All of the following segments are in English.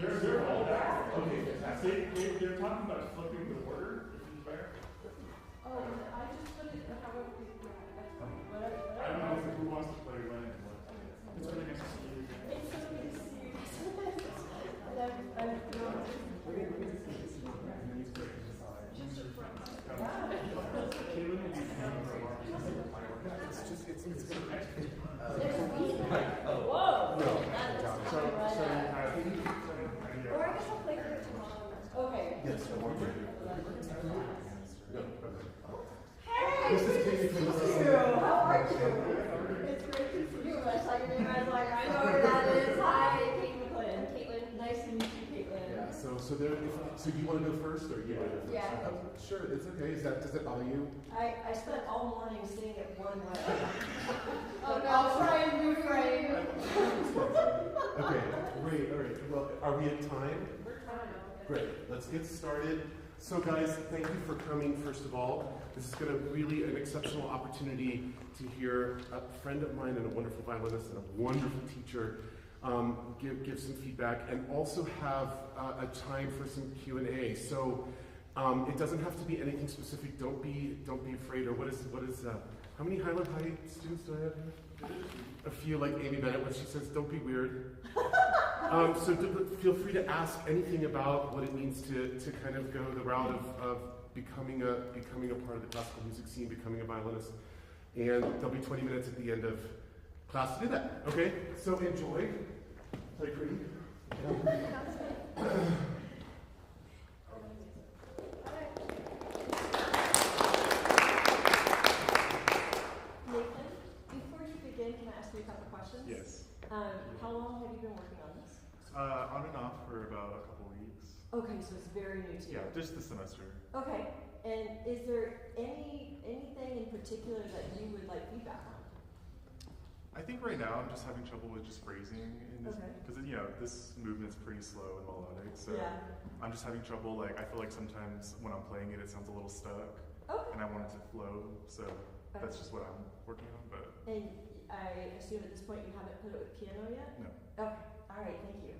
They're all back. Okay, they're talking about flipping the order. Oh, I just put it, how about we, I don't know who wants to play when and what. It's really nice to see you again. it's so good to see you. I'm just a friend. Caitlin will be coming for a while. It's going to Whoa! No. So Or I guess I'll play for it tomorrow. Okay. Yes, I want to. Hey! This is Katie from you. How are you? It's great to see you. I saw your name. I was like, I know where that is. Hi, Kate McLin. Caitlin, nice to meet you, Caitlin. Yeah, so do you want to go first or you want to go first? Yeah. Sure, it's okay. Does it bother you? I spent all morning sitting at one level. Oh, no. I'll try and refrain. Okay, great. All right. Well, are we at time? We're trying. Great. Let's get started. So guys, thank you for coming, first of all. This is going to be an exceptional opportunity to hear a friend of mine and a wonderful violinist and a wonderful teacher give some feedback, and also have a time for some Q&A. So it doesn't have to be anything specific. Don't be afraid. Or what is how many Highland High students do I have here? A few, like Amy Bennett when she says, "Don't be weird." So feel free to ask anything about what it means to kind of go the route of becoming a part of the classical music scene, becoming a violinist. And there'll be 20 minutes at the end of class to do that. Okay? So enjoy. Play pretty. Before you begin, can I ask you a couple questions? Yes. How long have you been working on this? On and off for about a couple weeks. Okay, so it's very new to you. Yeah, just the semester. Okay, and is there anything in particular that you would like feedback on? I think right now I'm just having trouble with just phrasing in this, Okay. because this movement's pretty slow and melodic. So Yeah. I'm just having trouble. Like I feel like sometimes when I'm playing it, it sounds a little stuck, Okay. and I want it to flow. So that's just what I'm working on. But And I assume at this point you haven't put it with piano yet? no. Okay, all right, thank you.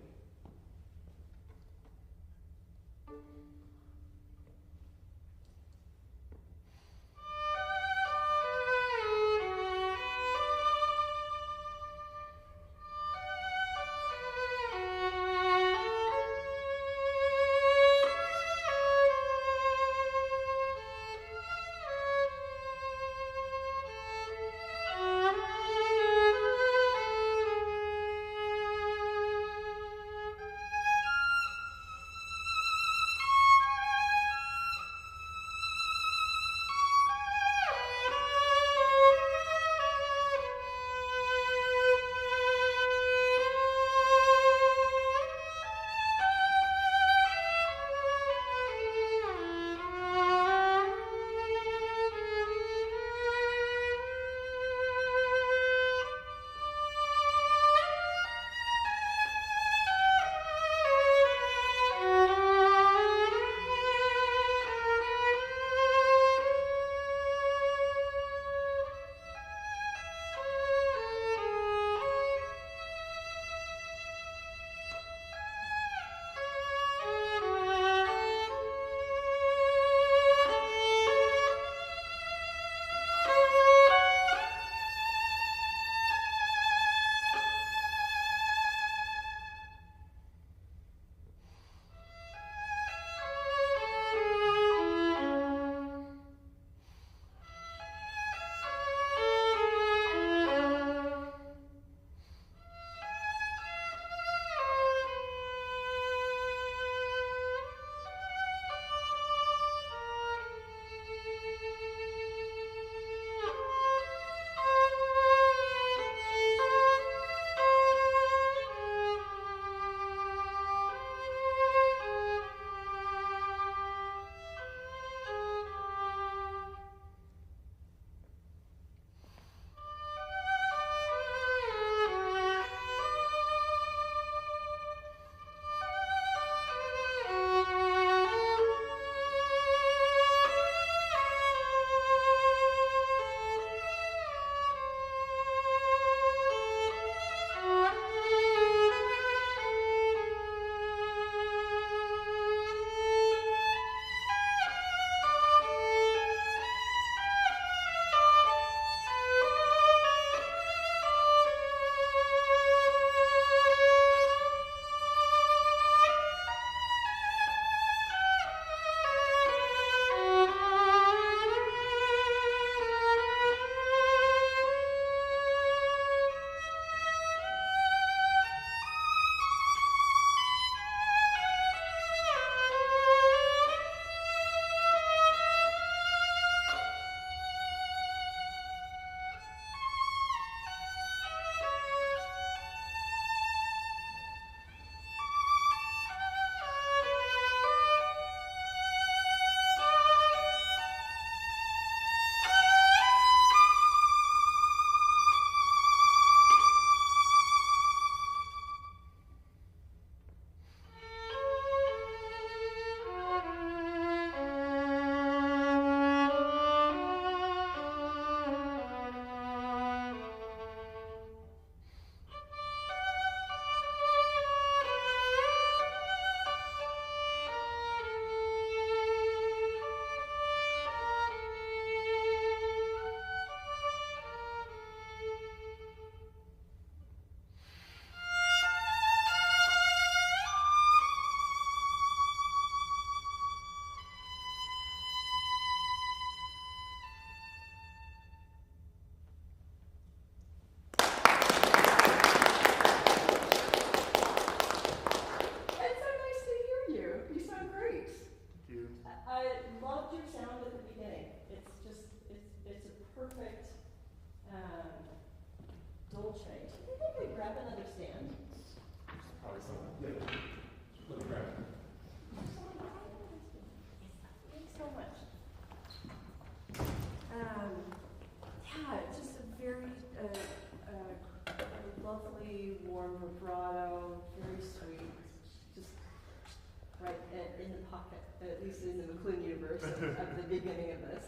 at least in the McLin universe of the beginning of this.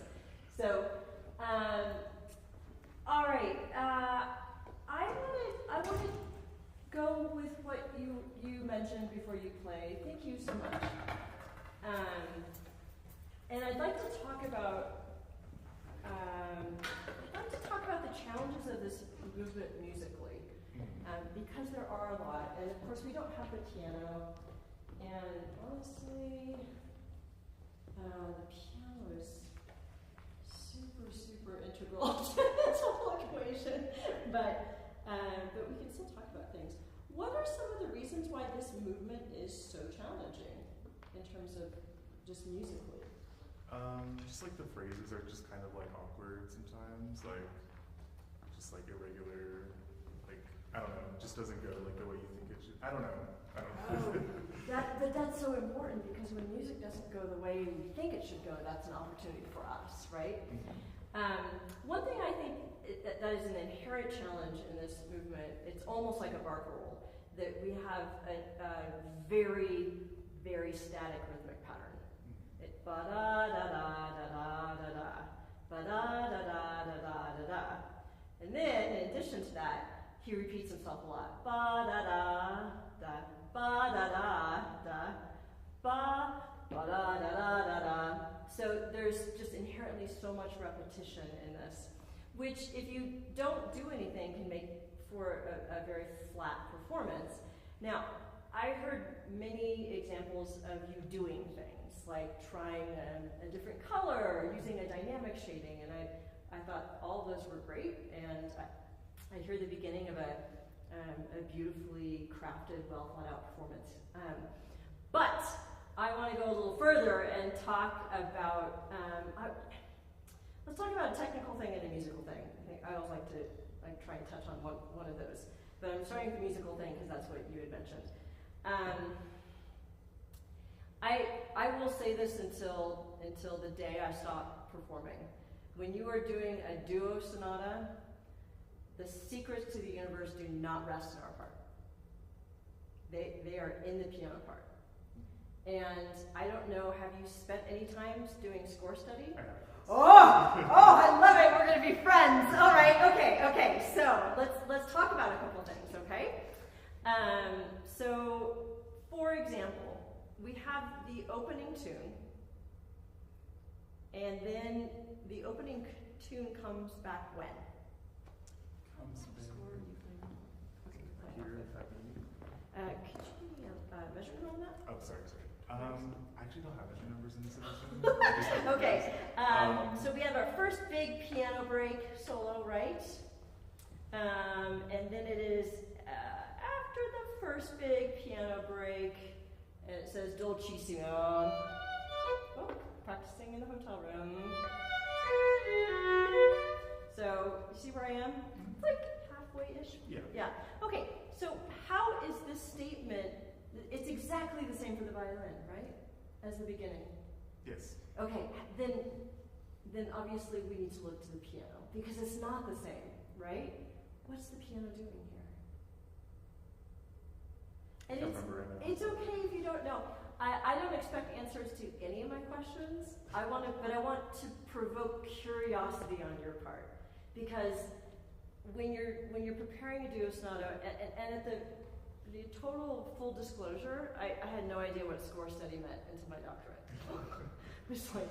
So, all right. I want to go with what you mentioned before you play. Thank you so much. And I'd like to talk about the challenges of this movement musically, because there are a lot. And of course, we don't have the piano. And honestly, the piano is super, super integral to this whole equation. But we can still talk about things. What are some of the reasons why this movement is so challenging in terms of just musically? Just like the phrases are just kind of like awkward sometimes, like just like irregular, like I don't know, it just doesn't go like the way you think it should. I don't know. But that's so important, because when music doesn't go the way we think it should go, that's an opportunity for us, right? One thing I think that is an inherent challenge in this movement, it's almost like a bark roll, that we have a very, very static rhythmic pattern. It ba-da-da-da-da-da-da-da, ba-da-da-da-da-da-da-da. And then, in addition to that, he repeats himself a lot. Ba-da-da-da, ba-da-da-da, ba-da-da-da-da-da. So there's just inherently so much repetition in this, which if you don't do anything can make for a very flat performance. Now, I heard many examples of you doing things, like trying a different color or using a dynamic shading, and I thought all of those were great, and I hear the beginning of a beautifully crafted, well thought out performance. But I want to go a little further and talk about, let's talk about a technical thing and a musical thing. I think I always like to try and touch on one of those. But I'm starting with the musical thing because that's what you had mentioned. I will say this until the day I stop performing. When you are doing a duo sonata, the secrets to the universe do not rest in our part. They are in the piano part. And I don't know, have you spent any time doing score study? Oh, I love it. We're going to be friends. All right, okay. So let's talk about a couple of things, okay? So, for example, we have the opening tune, and then the opening tune comes back when? Comes back here, if I can. Could you give me a measurement on that? Oh, sorry. I actually don't have any numbers in this edition. I just have Okay, numbers. so we have our first big piano break solo, right? And then it is after the first big piano break, and it says dolcissimo. Oh, practicing in the hotel room. So, you see where I am? It's like halfway-ish. Yeah. Okay, so how is this statement? It's exactly the same for the violin, right? As the beginning. Yes. Okay, then obviously we need to look to the piano, because it's not the same, right? What's the piano doing here? And it's okay if you don't know. I don't expect answers to any of my questions. I want to provoke curiosity on your part, because when you're preparing a duo sonata, and at the total full disclosure, I had no idea what score study meant until my doctorate. It was like,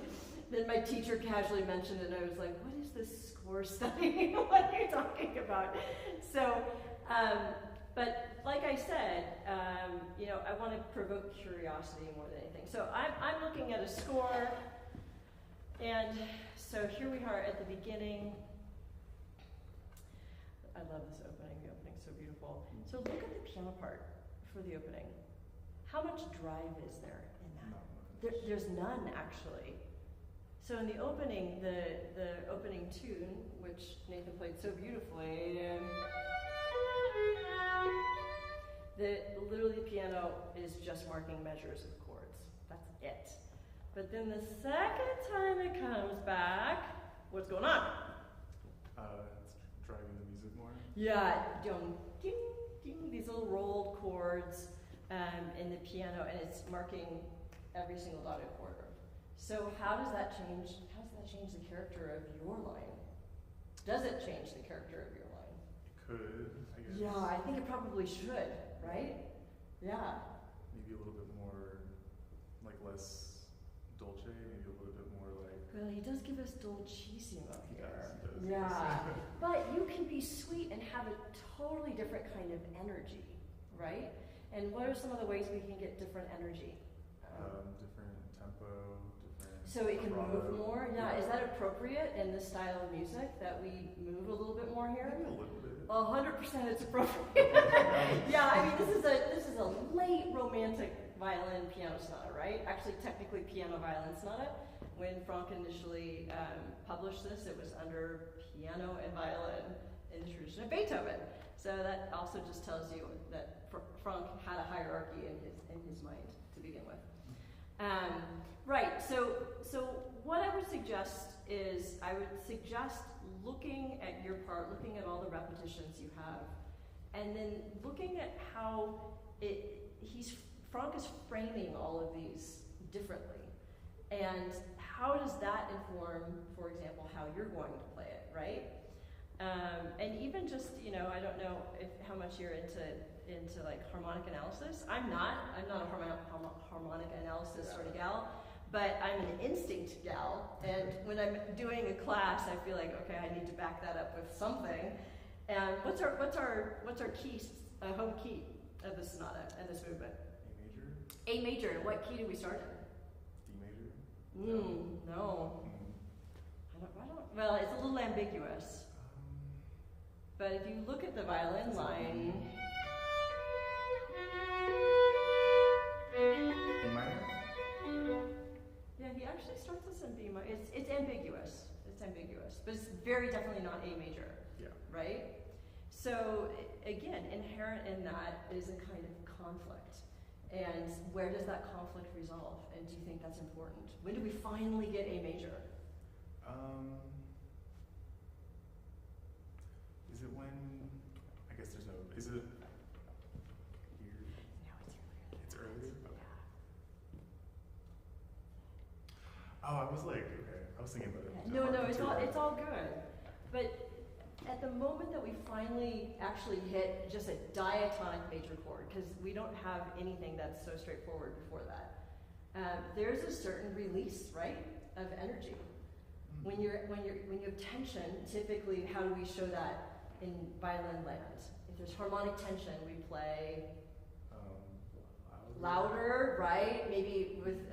then my teacher casually mentioned it, and I was like, what is this score study? What are you talking about? So, but like I said, I want to provoke curiosity more than anything. So I'm looking at a score, and so here we are at the beginning. I love this opening. The opening's so beautiful. So look at the piano part for the opening. How much drive is there in that? There's none, actually. So in the opening, the opening tune, which Nathan played so beautifully, literally the piano is just marking measures of chords. That's it. But then the second time it comes back, what's going on? It's driving the music more. Yeah, ding, ding, ding, these little rolled chords in the piano, and it's marking every single dotted chord So how does that change the character of your line? Does it change the character of your line? It could, I guess. Yeah, I think it probably should, right? Yeah. Maybe a little bit more, like less dolce, maybe a little bit more like. Well, he does give us dolcissimo He here. does. Yeah. But you can be sweet and have a totally different kind of energy, right? And what are some of the ways we can get different energy? Different tempo, different. So it can vibrato. move more? Yeah. Is that appropriate in this style of music that we move a little bit more here? Maybe a little bit. 100% it's appropriate. Yeah, I mean this is a late romantic violin piano sonata, right? Actually, technically piano violin sonata. When Franck initially published this, it was under piano and violin in the tradition of Beethoven. So that also just tells you that Franck had a hierarchy in his mind to begin with. Right. So what I would suggest is looking at your part, looking at all the repetitions you have, and then looking at how Franck is framing all of these differently, and how does that inform, for example, how you're going to play it, right? And even just, I don't know how much you're into like harmonic analysis. I'm not a harmonic analysis sort of gal, but I'm an instinct gal. And when I'm doing a class, I feel like, okay, I need to back that up with something. And what's our key, home key of the sonata and this movement? A major. A major. What key do we start in? D major. No. I don't. Well, it's a little ambiguous. But if you look at the violin line. B minor. Yeah, he actually starts us in B minor. It's ambiguous. It's ambiguous, but it's very definitely not A major. Yeah. Right. So again, inherent in that is a kind of conflict. And where does that conflict resolve? And do you think that's important? When do we finally get A major? Is it when? I guess there's no. Is it here? No, It's earlier. Okay. Yeah. Oh, I was like, okay. I was thinking about it. No, it's all good. But at the moment that we finally actually hit just a diatonic major chord, because we don't have anything that's so straightforward before that, there's a certain release, right, of energy. When you have tension, typically, how do we show that in violin land? If there's harmonic tension, we play louder, right? Maybe with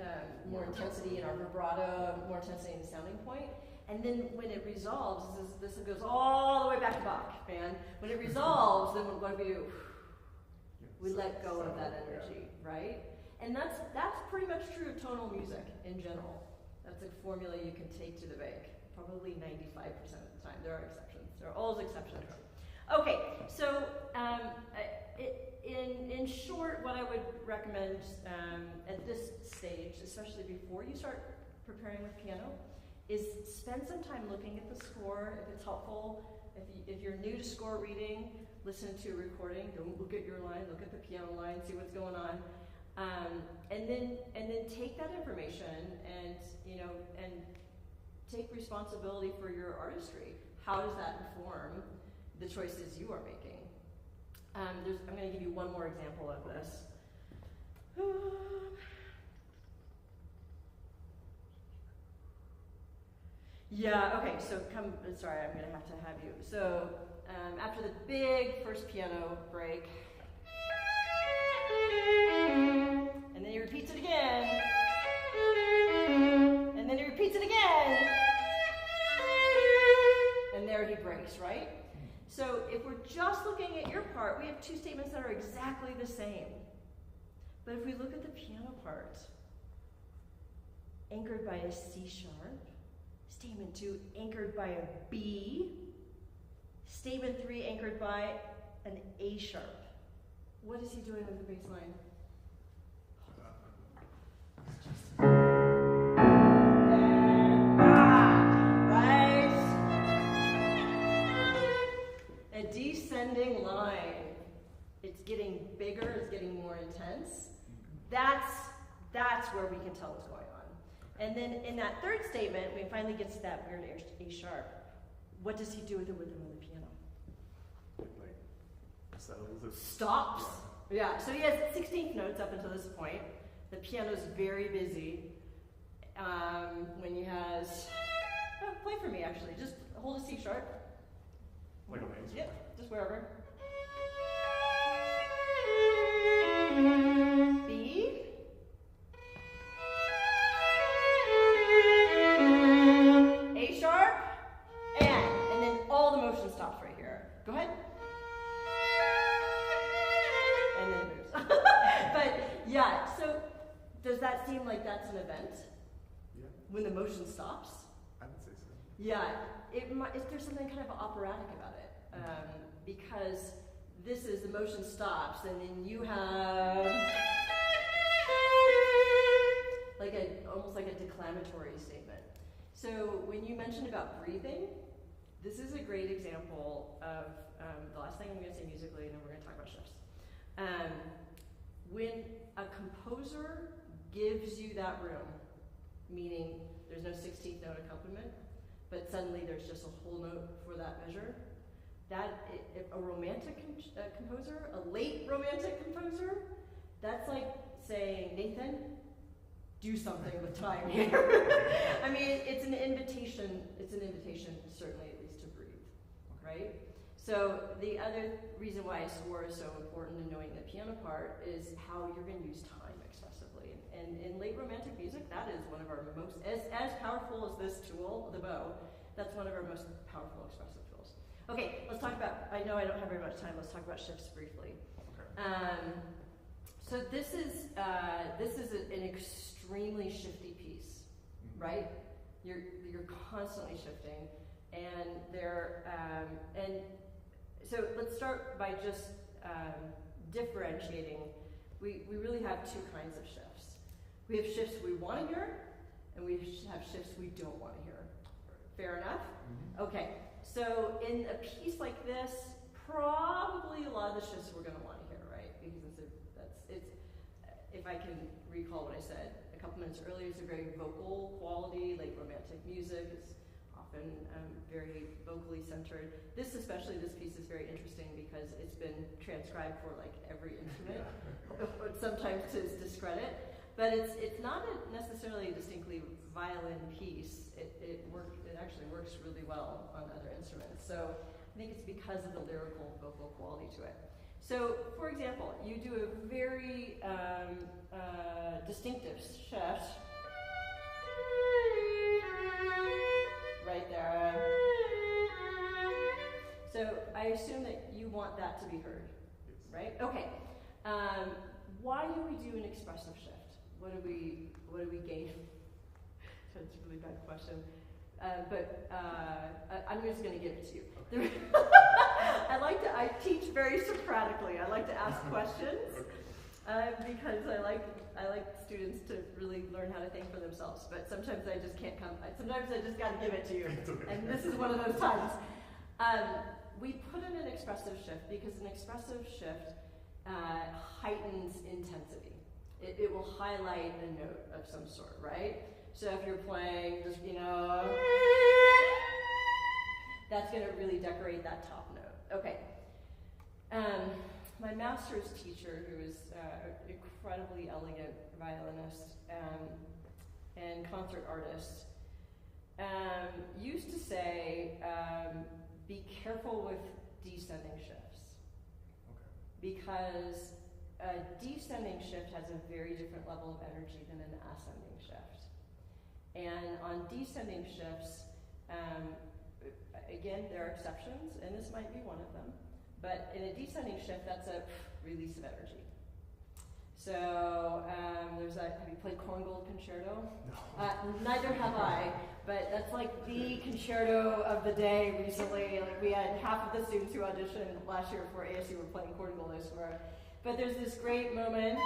more intensity in our vibrato, more intensity in the sounding point. And then when it resolves, this goes all the way back to Bach, man. When it resolves, then what do we do? We let go of that energy, right? And that's pretty much true of tonal music in general. That's a formula you can take to the bank, probably 95% of the time. There are exceptions. There are always exceptions. Okay, so in short, what I would recommend at this stage, especially before you start preparing with piano, is spend some time looking at the score, if it's helpful. If you're new to score reading, listen to a recording. Don't look at your line, look at the piano line, see what's going on. And then take that information and take responsibility for your artistry. How does that inform the choices you are making? I'm going to give you one more example of this. Yeah, okay, so sorry, I'm going to have you. So after the big first piano break, and then he repeats it again, and then he repeats it again, and there he breaks, right? So if we're just looking at your part, we have two statements that are exactly the same. But if we look at the piano part, anchored by a C sharp, statement 2 anchored by a B, statement 3 anchored by an A sharp. What is he doing with the bass line? Right? A descending line. It's getting bigger, it's getting more intense. That's where we can tell what's going on. And then in that third statement, when he finally gets to that weird A sharp, what does he do with the rhythm of the piano? Like, settles it. Stops. Yeah, so he has 16th notes up until this point. The piano's very busy. When he has, play for me actually, just hold a C sharp. Like a bass? Yep, just wherever. B. A sharp. And then all the motion stops right here. Go ahead. And then it moves. But yeah, so does that seem like that's an event? Yeah. When the motion stops? I would say so. Yeah, there's something kind of operatic about it. Because this is the motion stops, and then you have almost like a declamatory statement. So when you mentioned about breathing, this is a great example of the last thing I'm going to say musically, and then we're going to talk about shifts. When a composer gives you that room, meaning there's no 16th note accompaniment, but suddenly there's just a whole note for that measure, if a romantic composer, a late romantic composer, that's like saying, Nathan, do something with time here. I mean, it's an invitation certainly at least to breathe, right? So the other reason why score is so important in knowing the piano part is how you're going to use time expressively. And in late romantic music, that is one of our most, as powerful as this tool, the bow, that's one of our most powerful expressive tools. Okay, let's talk about, I know I don't have very much time, let's talk about shifts briefly. Okay. So this is an extremely shifty piece, right? You're constantly shifting, and so let's start by just differentiating. We really have two kinds of shifts. We have shifts we want to hear, and we have shifts we don't want to hear. Fair enough? Mm-hmm. Okay. So in a piece like this, probably a lot of the shifts we're going to want to hear, right? Because it's if I can recall what I said a couple minutes earlier, it's a very vocal quality, like romantic music. It's often very vocally centered. This piece is very interesting because it's been transcribed for like every instrument, sometimes to its discredit. But it's not necessarily a distinctly violin piece. It actually works really well on other instruments. So I think it's because of the lyrical vocal quality to it. So, for example, you do a very distinctive shift right there. So I assume that you want that to be heard, right? Okay. Why do we do an expressive shift? What do we gain? That's a really bad question. But I'm just going to give it to you. Okay. I teach very Socratically. I like to ask questions because I like students to really learn how to think for themselves. But sometimes I just can't come. Sometimes I just got to give it to you. Okay. And this is one of those times. We put in an expressive shift because an expressive shift heightens intensity. It will highlight a note of some sort, right? So if you're playing just, that's going to really decorate that top note. Okay. My master's teacher, who is an incredibly elegant violinist and concert artist, used to say, be careful with descending shifts. Okay. Because a descending shift has a very different level of energy than an ascending shift. And on descending shifts, again, there are exceptions, and this might be one of them, but in a descending shift, that's a release of energy. So have you played Korngold Concerto? No. Neither have I, but that's like the concerto of the day recently. Like we had half of the students who auditioned last year for ASU were playing Korngold, I swear. But there's this great moment,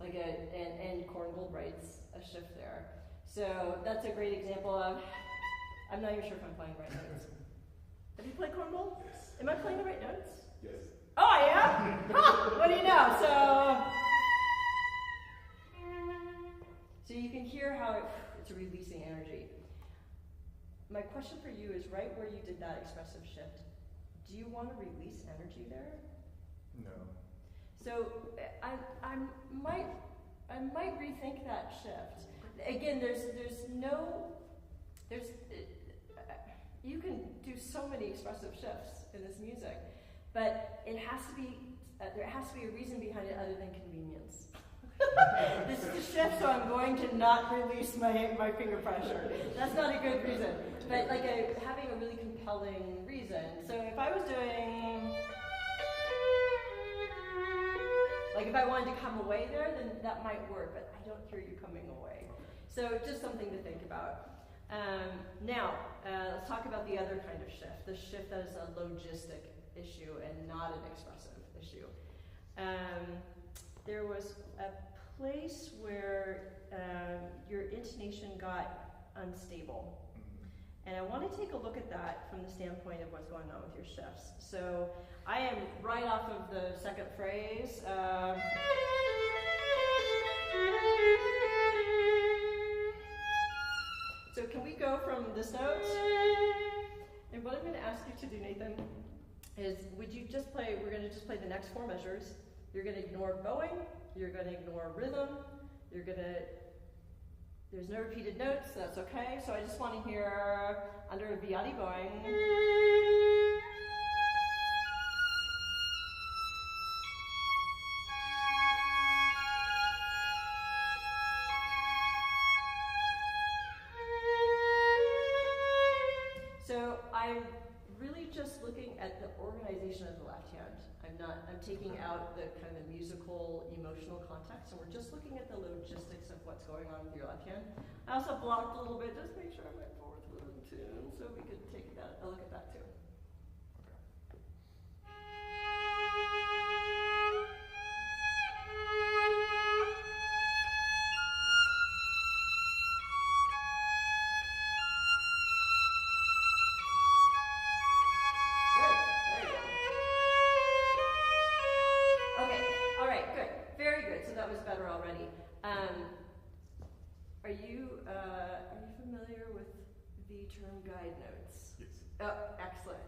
and Korngold writes a shift there. So that's a great example of, I'm not even sure if I'm playing the right notes. Have you played Korngold? Yes. Am I playing the right notes? Yes. Oh, I am? Huh, what do you know? So, question for you is, right where you did that expressive shift, do you want to release energy there? No. So I might rethink that shift. Again, you can do so many expressive shifts in this music, but it has to be there has to be a reason behind it other than convenience. This is the shift, so I'm going to not release my finger pressure. That's not a good reason, but like having a really compelling reason. So if I was doing, like if I wanted to come away there, then that might work, but I don't hear you coming away. So just something to think about. Now, let's talk about the other kind of shift, the shift that is a logistic issue and not an expressive issue. There was a place where your intonation got unstable. And I want to take a look at that from the standpoint of what's going on with your shifts. So I am right off of the second phrase. So can we go from this note? And what I'm going to ask you to do, Nathan, is we're going to just play the next four measures. You're going to ignore bowing, you're going to ignore rhythm, there's no repeated notes, so that's okay. So I just want to hear under a viati bowing. So I'm really just looking at the organization of the left hand. I'm taking out the kind of musical, emotional context, and we're just looking at the logistics of what's going on with your left hand. I also blocked a little bit, just make sure my fourth was in tune, so we could take a look at that too. Guide notes. Yes. Oh, excellent.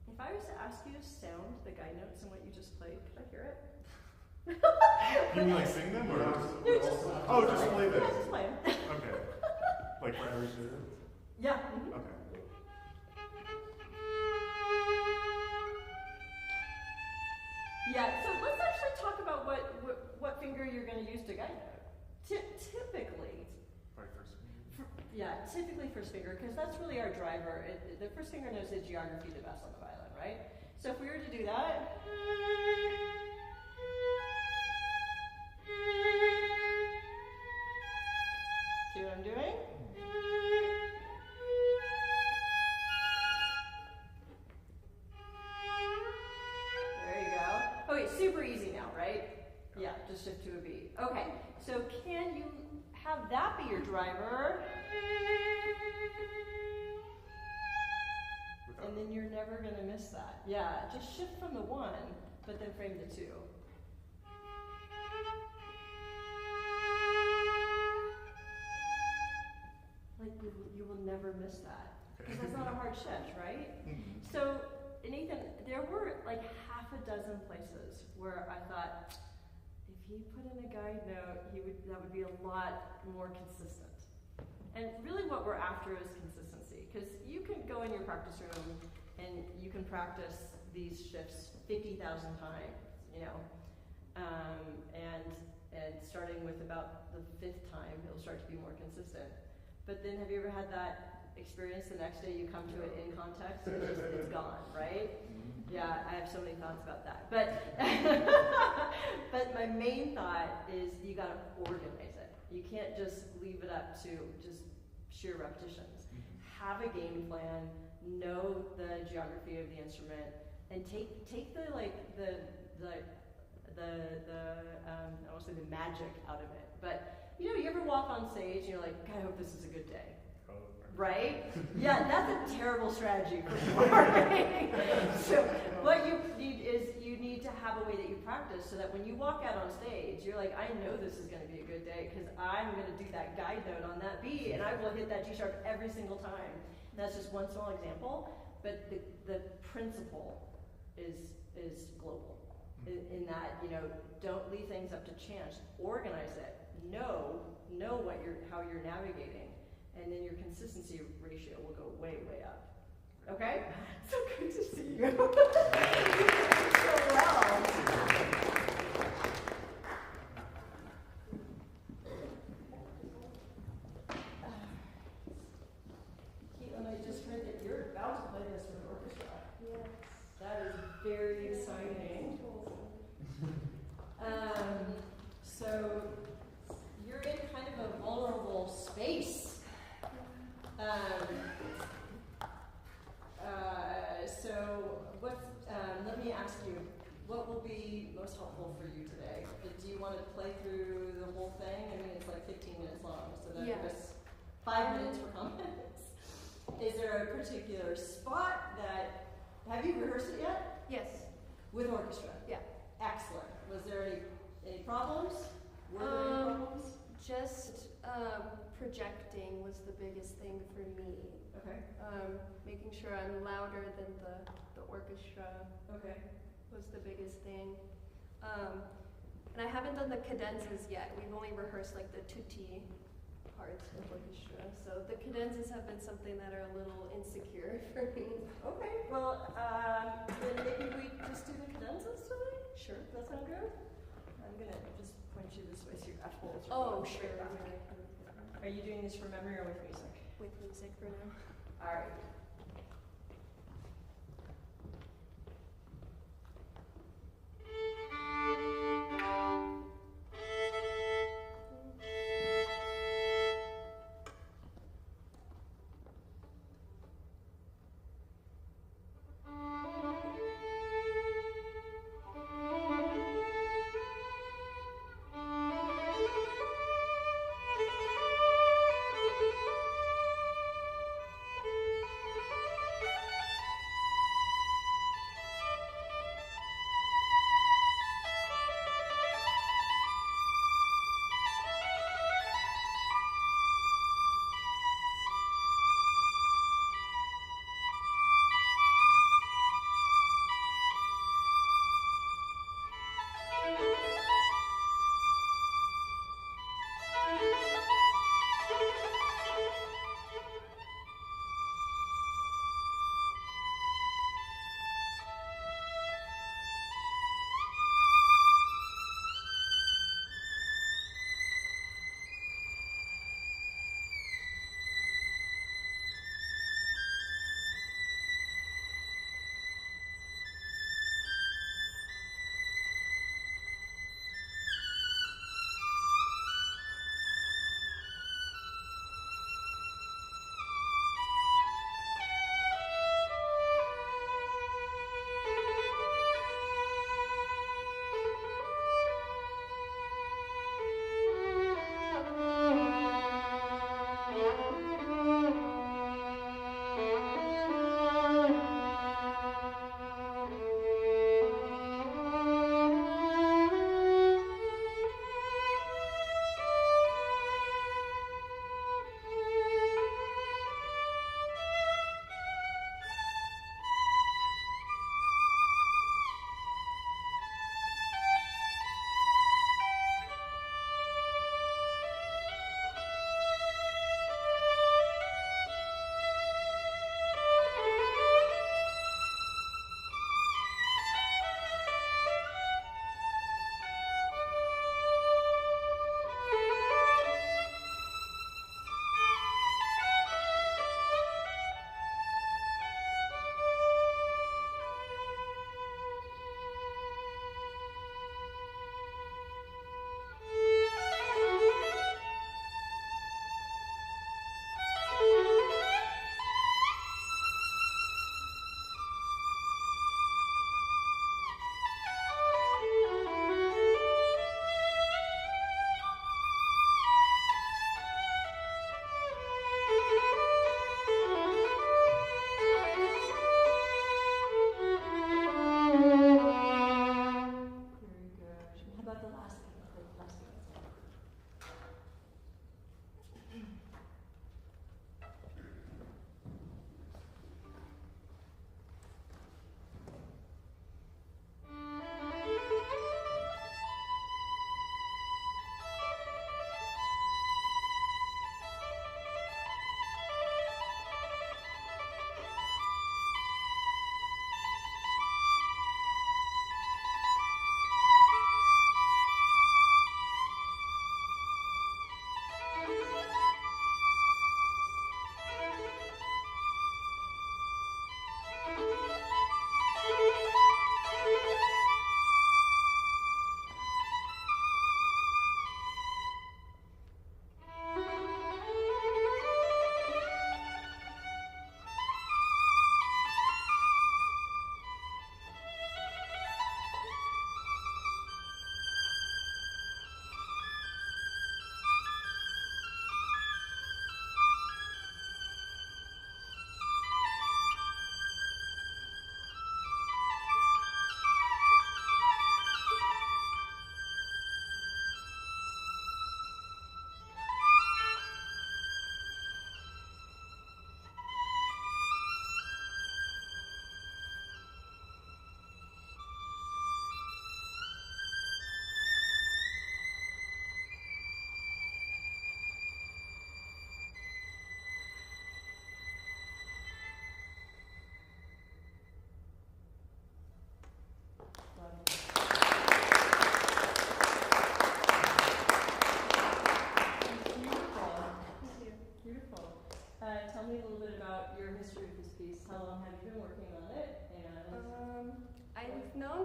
If I was to ask you to sound the guide notes in what you just played, could I hear it? You mean like sing them or? Just play them. Yeah, just play them. Okay. Like for every shift? Yeah. Mm-hmm. Okay. Yeah. So let's actually talk about what finger you're going to use to guide note. Typically. Typically first finger, because that's really our driver. The first finger knows the geography the best on the violin, right? So if we were to do that, see what I'm doing? There you go. Okay, super easy now, right? Yeah, just shift to a beat. Okay, so can you have that be your driver? And then you're never going to miss that. Yeah, just shift from the one, but then frame the two. Like, you will never miss that. Because that's not a hard shift, right? So, Nathan, there were like half a dozen places where I thought, if he put in a guide note, that would be a lot more consistent. And really what we're after is consistency, because you can go in your practice room and you can practice these shifts 50,000 times, and starting with about the 5th time, it'll start to be more consistent. But then have you ever had that experience the next day you come to it in context and it's gone, right? Yeah, I have so many thoughts about that. But but my main thought is you got to organize it. You can't just leave it up to just sheer repetitions. Have a game plan, know the geography of the instrument, and take the I won't say the magic out of it. But you ever walk on stage and you're like, God, I hope this is a good day. Right? Yeah, that's a terrible strategy for performing. So what you need is you need to have a way that you practice so that when you walk out on stage, you're like, I know this is going to be a good day because I'm going to do that guide note on that beat and I will hit that G sharp every single time. That's just one small example, but the principle is global. In that, you know, don't leave things up to chance. Organize it. Know how you're navigating, and then your consistency ratio will go way, way up. Okay? So good to see you. You did so well. Caitlin, I just heard that you're about to play this with orchestra. Yes. That is very exciting. So you're in kind of a vulnerable space. So let me ask you, what will be most helpful for you today? Do you want to play through the whole thing? I mean, it's like 15 minutes long, so that gives us 5 minutes for comments. Is there a particular spot that, have you rehearsed it yet? Yes. With orchestra? Yeah. Excellent. Was there any problems? Were there any problems? Just projecting was the biggest thing for me. Okay. Making sure I'm louder than the orchestra Okay. was the biggest thing. And I haven't done the cadenzas yet. We've only rehearsed like the tutti parts of orchestra. So the cadenzas have been something that are a little insecure for me. Okay. Well, then maybe we just do the cadenzas today? Sure. Does that sound good? I'm going to just point you this way so your holes are Oh, going sure. straight back. Are you doing this from memory or with music? With music for now. All right.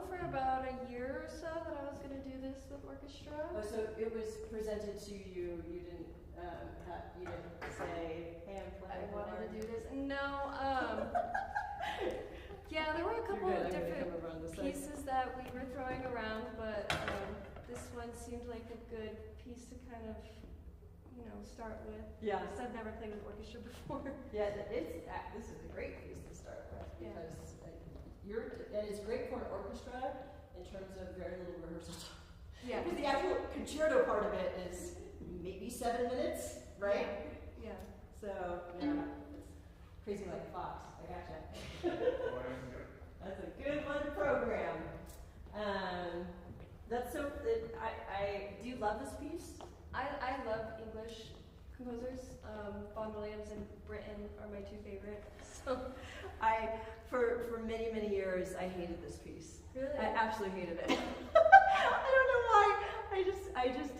for about a year or so that I was going to do this with orchestra. Oh, so it was presented to you. You didn't say, "Hey, I'm I playing." wanted to do this. No. Yeah, there were a couple of different pieces that we were throwing around, but this one seemed like a good piece to kind of, start with. Yeah. Because I've never played with orchestra before. Yeah, this is a great piece to start with because and it's great for an orchestra in terms of very little rehearsal time. Yeah. Because the actual concerto part of it is maybe 7 minutes, right? Yeah. So yeah, it's crazy like a fox. I gotcha. That's a good one to program. That's so. Do you love this piece? I love English composers. Vaughan Williams and Britten are my two favorite. So for many years I hated this piece. Really? I absolutely hated it. I don't know why.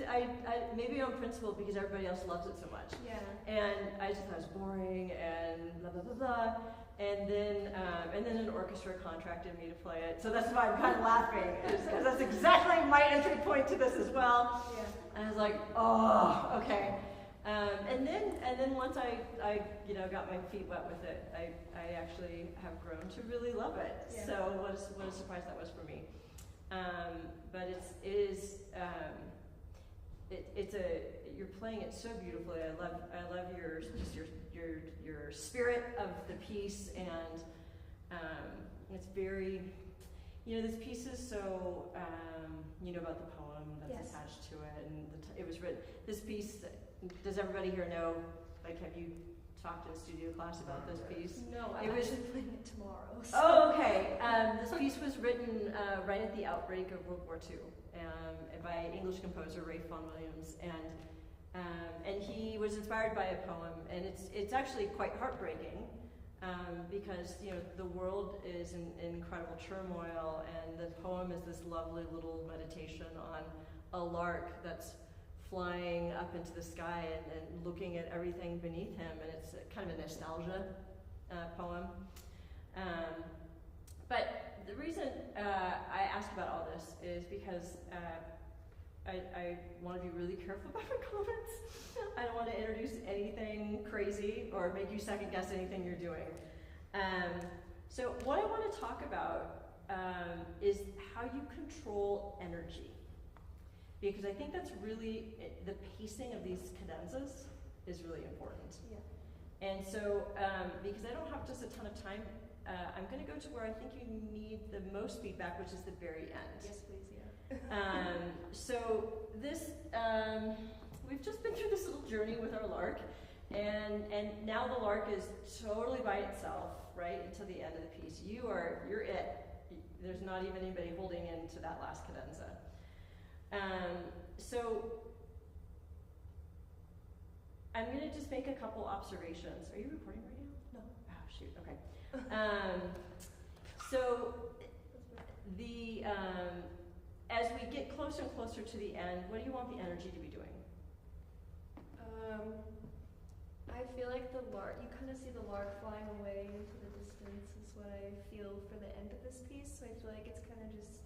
I maybe on principle because everybody else loves it so much. Yeah. And I just thought it was boring and blah blah blah blah. And then an orchestra contracted me to play it. So that's why I'm kind of laughing, because that's exactly my entry point to this as well. Yeah. And I was like, oh, okay. And then once I got my feet wet with it, I actually have grown to really love it. Yeah. So what a surprise that was for me. But you're playing it so beautifully. I love your spirit of the piece, and it's very, this piece is so about the poem that's attached to it, and it was written. This piece, does everybody here know? Like, have you talked in a studio class about this piece? No, I'm actually playing it tomorrow. So. Oh, okay. This piece was written right at the outbreak of World War II by English composer Ralph Vaughan Williams, and he was inspired by a poem, and it's actually quite heartbreaking because the world is in incredible turmoil, and the poem is this lovely little meditation on a lark that's flying up into the sky and looking at everything beneath him, and it's kind of a nostalgia poem. But the reason I asked about all this is because I want to be really careful about my comments. I don't want to introduce anything crazy or make you second guess anything you're doing. So what I want to talk about is how you control energy. Because I think that's really, the pacing of these cadenzas is really important. Yeah. And so, because I don't have just a ton of time, I'm going to go to where I think you need the most feedback, which is the very end. Yes, please, yeah. So this, we've just been through this little journey with our lark, and now the lark is totally by itself, right, until the end of the piece. You're it. There's not even anybody holding into that last cadenza. So I'm going to just make a couple observations. Are you recording right now? No. Oh, shoot. Okay. So as we get closer and closer to the end, what do you want the energy to be doing? I feel like the lark, you kind of see the lark flying away into the distance is what I feel for the end of this piece. So I feel like it's kind of just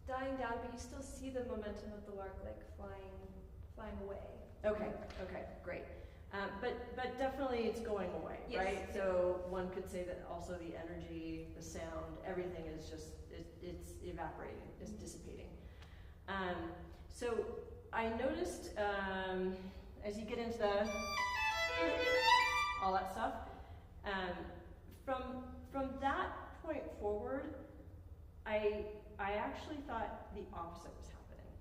dying down, but you still see the momentum of the lark like flying away. Okay, great. But definitely it's going away, yes. Right? So one could say that also the energy, the sound, everything is just, it's evaporating, it's dissipating. So I noticed as you get into all that stuff, from that point forward, I actually thought the opposite was happening,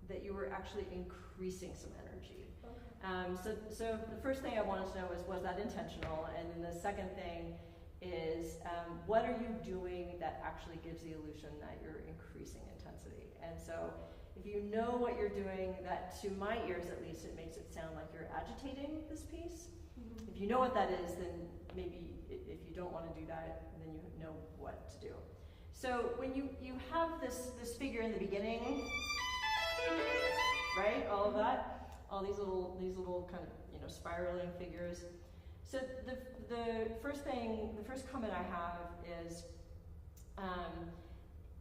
that you were actually increasing some energy. Okay. So the first thing I wanted to know was that intentional? And then the second thing is, what are you doing that actually gives the illusion that you're increasing intensity? And so if you know what you're doing, that to my ears at least, it makes it sound like you're agitating this piece. Mm-hmm. If you know what that is, then maybe if you don't want to do that, then you know what to do. So when you have this figure in the beginning, right, all of that, all these little kind of spiraling figures. So the first comment I have is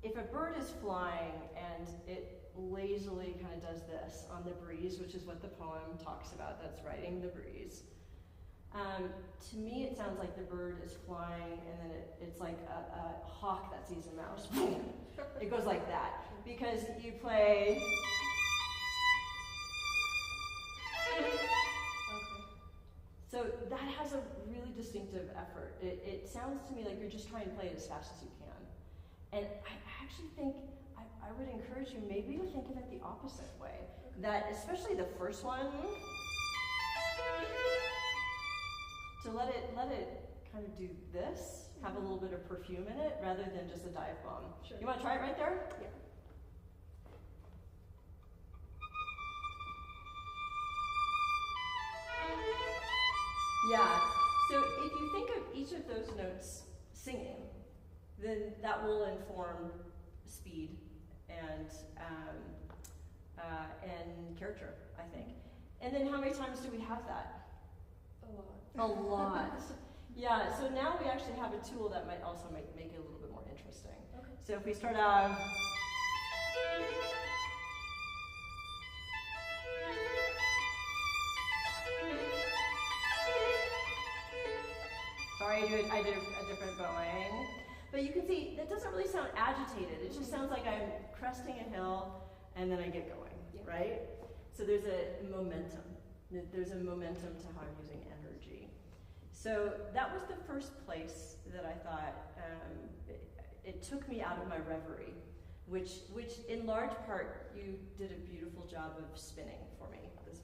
if a bird is flying and it lazily kind of does this on the breeze, which is what the poem talks about, that's riding the breeze. To me, it sounds like the bird is flying, and then it's like a hawk that sees a mouse. It goes like that, because you play. So that has a really distinctive effort. It sounds to me like you're just trying to play it as fast as you can. And I actually think I would encourage you maybe to think of it the opposite way. That especially the first one, to let it kind of do this, have a little bit of perfume in it, rather than just a dive bomb. Sure. You want to try it right there? Yeah. Yeah, so if you think of each of those notes singing, then that will inform speed and character, I think. And then how many times do we have that? A lot. A lot. Yeah, so now we actually have a tool that might also make it a little bit more interesting. Okay. So if we start out. Sorry, I did a different bowing. But you can see, that doesn't really sound agitated. It just sounds like I'm cresting a hill and then I get going, right? So there's a momentum. There's a momentum to how I'm using energy. So that was the first place that I thought it took me out of my reverie, which in large part you did a beautiful job of spinning for me. It's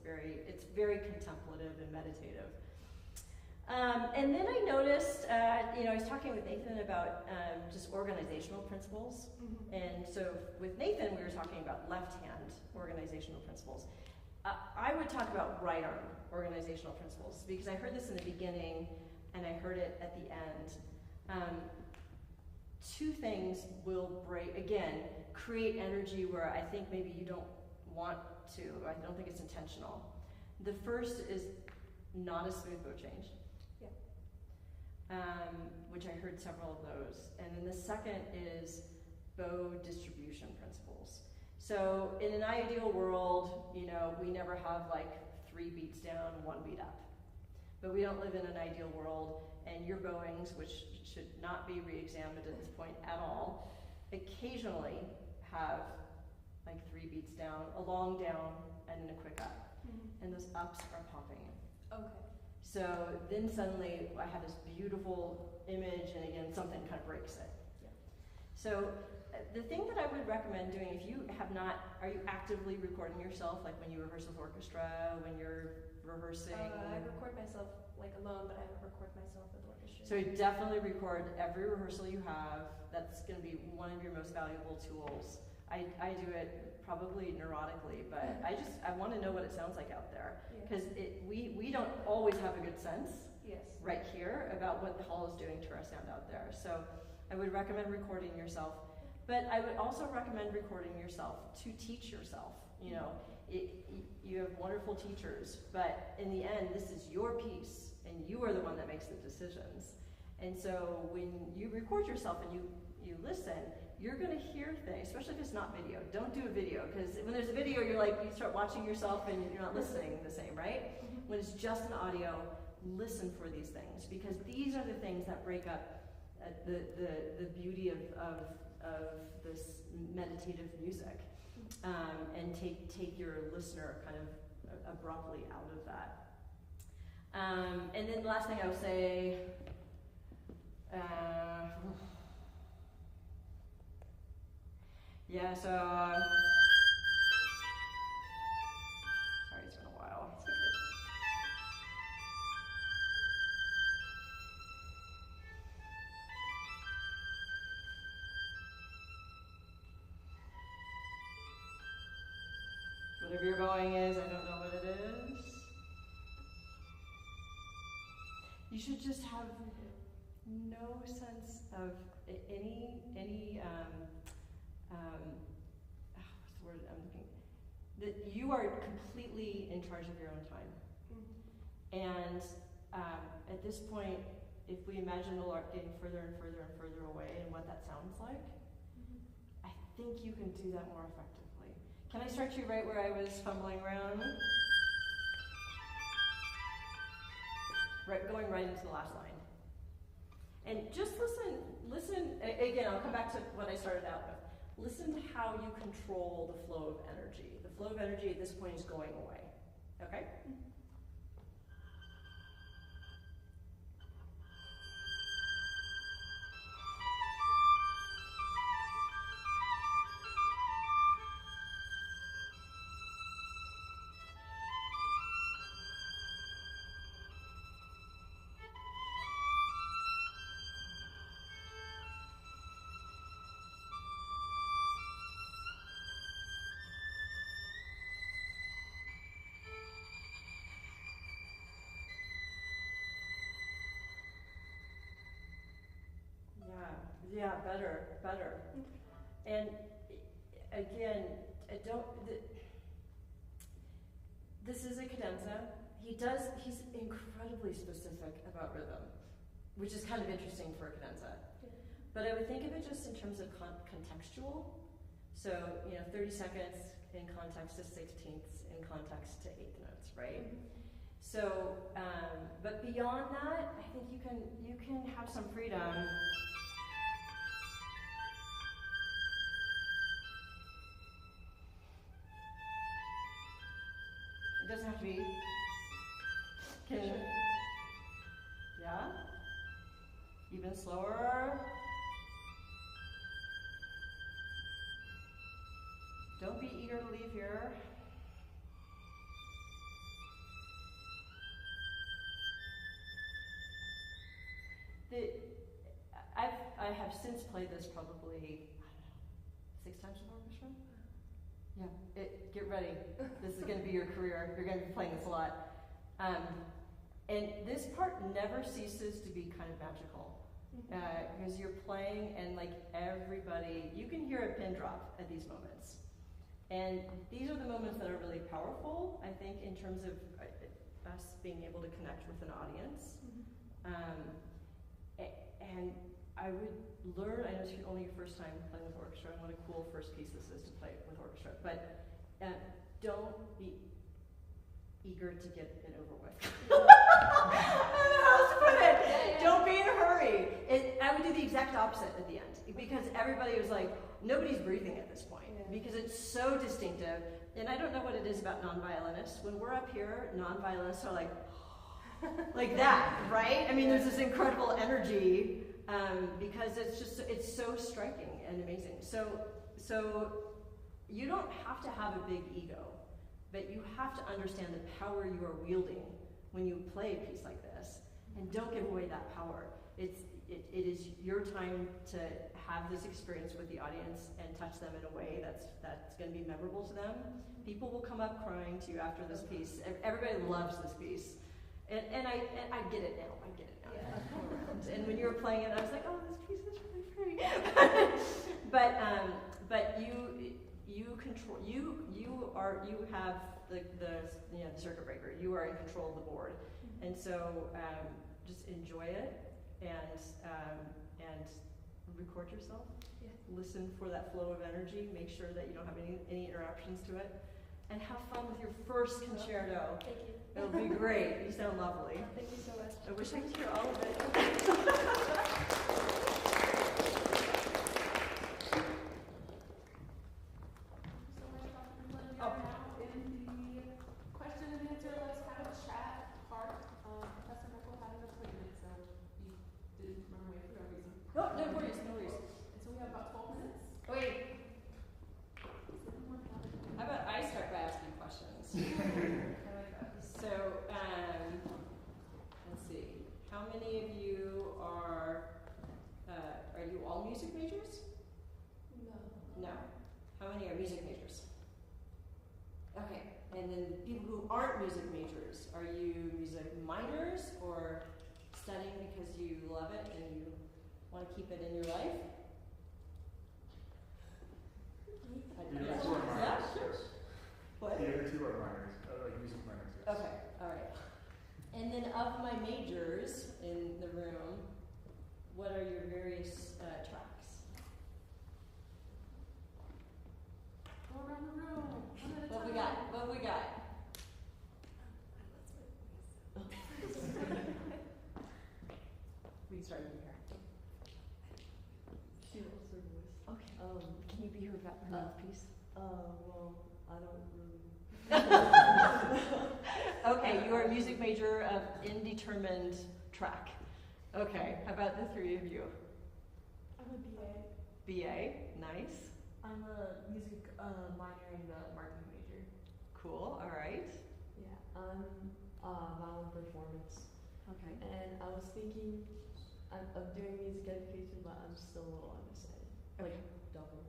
very contemplative and meditative. And then I noticed, I was talking with Nathan about just organizational principles. Mm-hmm. And so with Nathan, we were talking about left-hand organizational principles. I would talk about right-arm organizational principles, because I heard this in the beginning and I heard it at the end. Two things will create energy where I think maybe you don't want to. I don't think it's intentional. The first is not a smooth bow change. Which I heard several of those. And then the second is bow distribution principles. So in an ideal world, we never have like 3 beats down, 1 beat up. But we don't live in an ideal world, and your bowings, which should not be re-examined at this point at all, occasionally have like 3 beats down, a long down, and then a quick up. Mm-hmm. And those ups are popping. Okay. So then suddenly I have this beautiful image, and again, something kind of breaks it. Yeah. So the thing that I would recommend doing, if you have not, are you actively recording yourself, like when you rehearse with orchestra, when you're rehearsing? I record myself like alone, but I don't record myself with orchestra. So definitely record every rehearsal you have. That's going to be one of your most valuable tools. I do it probably neurotically, but I want to know what it sounds like out there, because we don't always have a good sense right here about what the hall is doing to our sound out there. So I would recommend recording yourself, but I would also recommend recording yourself to teach yourself. You have wonderful teachers, but in the end, this is your piece, and you are the one that makes the decisions. And so when you record yourself and you listen, you're going to hear things, especially if it's not video. Don't do a video, because when there's a video, you start watching yourself and you're not listening the same, right? Mm-hmm. When it's just an audio, listen for these things, because these are the things that break up the beauty of this meditative music, and take your listener kind of abruptly out of that. And then the last thing I would say, so, sorry, it's been a while. It's okay. Whatever your bowing is, I don't know what it is. You should just have no sense of any what's the word I'm looking, that you are completely in charge of your own time. Mm-hmm. And at this point, if we imagine the lark getting further and further and further away and what that sounds like, think you can do that more effectively. Can I start you right where I was fumbling around? Right, going right into the last line. And just listen, again, I'll come back to what I started out with. Listen to how you control the flow of energy. The flow of energy at this point is going away, okay? Yeah, better. And again, this is a cadenza. He's incredibly specific about rhythm, which is kind of interesting for a cadenza. Yeah. But I would think of it just in terms of contextual. So, 30 seconds in context to 16ths, in context to 8th notes, right? So, but beyond that, I think you can have some freedom. It doesn't have to be. Yeah? Even slower. Don't be eager to leave here. I have since played this probably, 6 times with orchestra. Yeah, get ready. This is going to be your career. You're going to be playing this a lot. And this part never ceases to be kind of magical. Because you're playing and like everybody, you can hear a pin drop at these moments. And these are the moments that are really powerful, I think, in terms of us being able to connect with an audience. And I would learn, I know it's only your first time playing with orchestra, and what a cool first piece this is to play with orchestra, but don't be eager to get it over with. I don't know how else to put it. Don't be in a hurry. I would do the exact opposite at the end, because everybody was like, nobody's breathing at this point, because it's so distinctive. And I don't know what it is about non-violinists. When we're up here, non-violinists are like that, right? I mean, there's this incredible energy because it's so striking and amazing. So you don't have to have a big ego, but you have to understand the power you are wielding when you play a piece like this, and don't give away that power. It is your time to have this experience with the audience and touch them in a way that's going to be memorable to them. People will come up crying to you after this piece. Everybody loves this piece. And I get it now. Yeah. And when you were playing it, I was like, oh, this piece is really pretty. but you control. You have the circuit breaker. You are in control of the board, and so just enjoy it and record yourself. Yeah. Listen for that flow of energy. Make sure that you don't have any interruptions to it. And have fun with your first concerto. Thank you. It'll be great. You sound lovely. Thank you so much. I wish I could hear all of it. So much fun. We are now in the question and answer. Let's have a chat part. Professor Michael had an appointment, so he didn't run away for no reason. No worries. And so we have about 12 minutes. Wait. How about I start by asking questions? I like that. So, let's see. How many of you are you all music majors? No. How many are music majors? Okay. And then people who aren't music majors, are you music minors or studying because you love it and you want to keep it in your life? The other two are minors, Yeah, sure. yes. What? The other two are minors, like music minors, yes. Okay, all right. And then of my majors in the room, what are your various tracks? Can you be her mouthpiece? Well, I don't really. Okay, you are a music major of indeterminate track. Okay, how about the three of you? I'm a BA. BA, nice. I'm a music minor and a marketing major. Cool, all right. Yeah, I'm violin performance. Okay. And I was thinking of doing music education, but I'm still a little undecided. Like, double.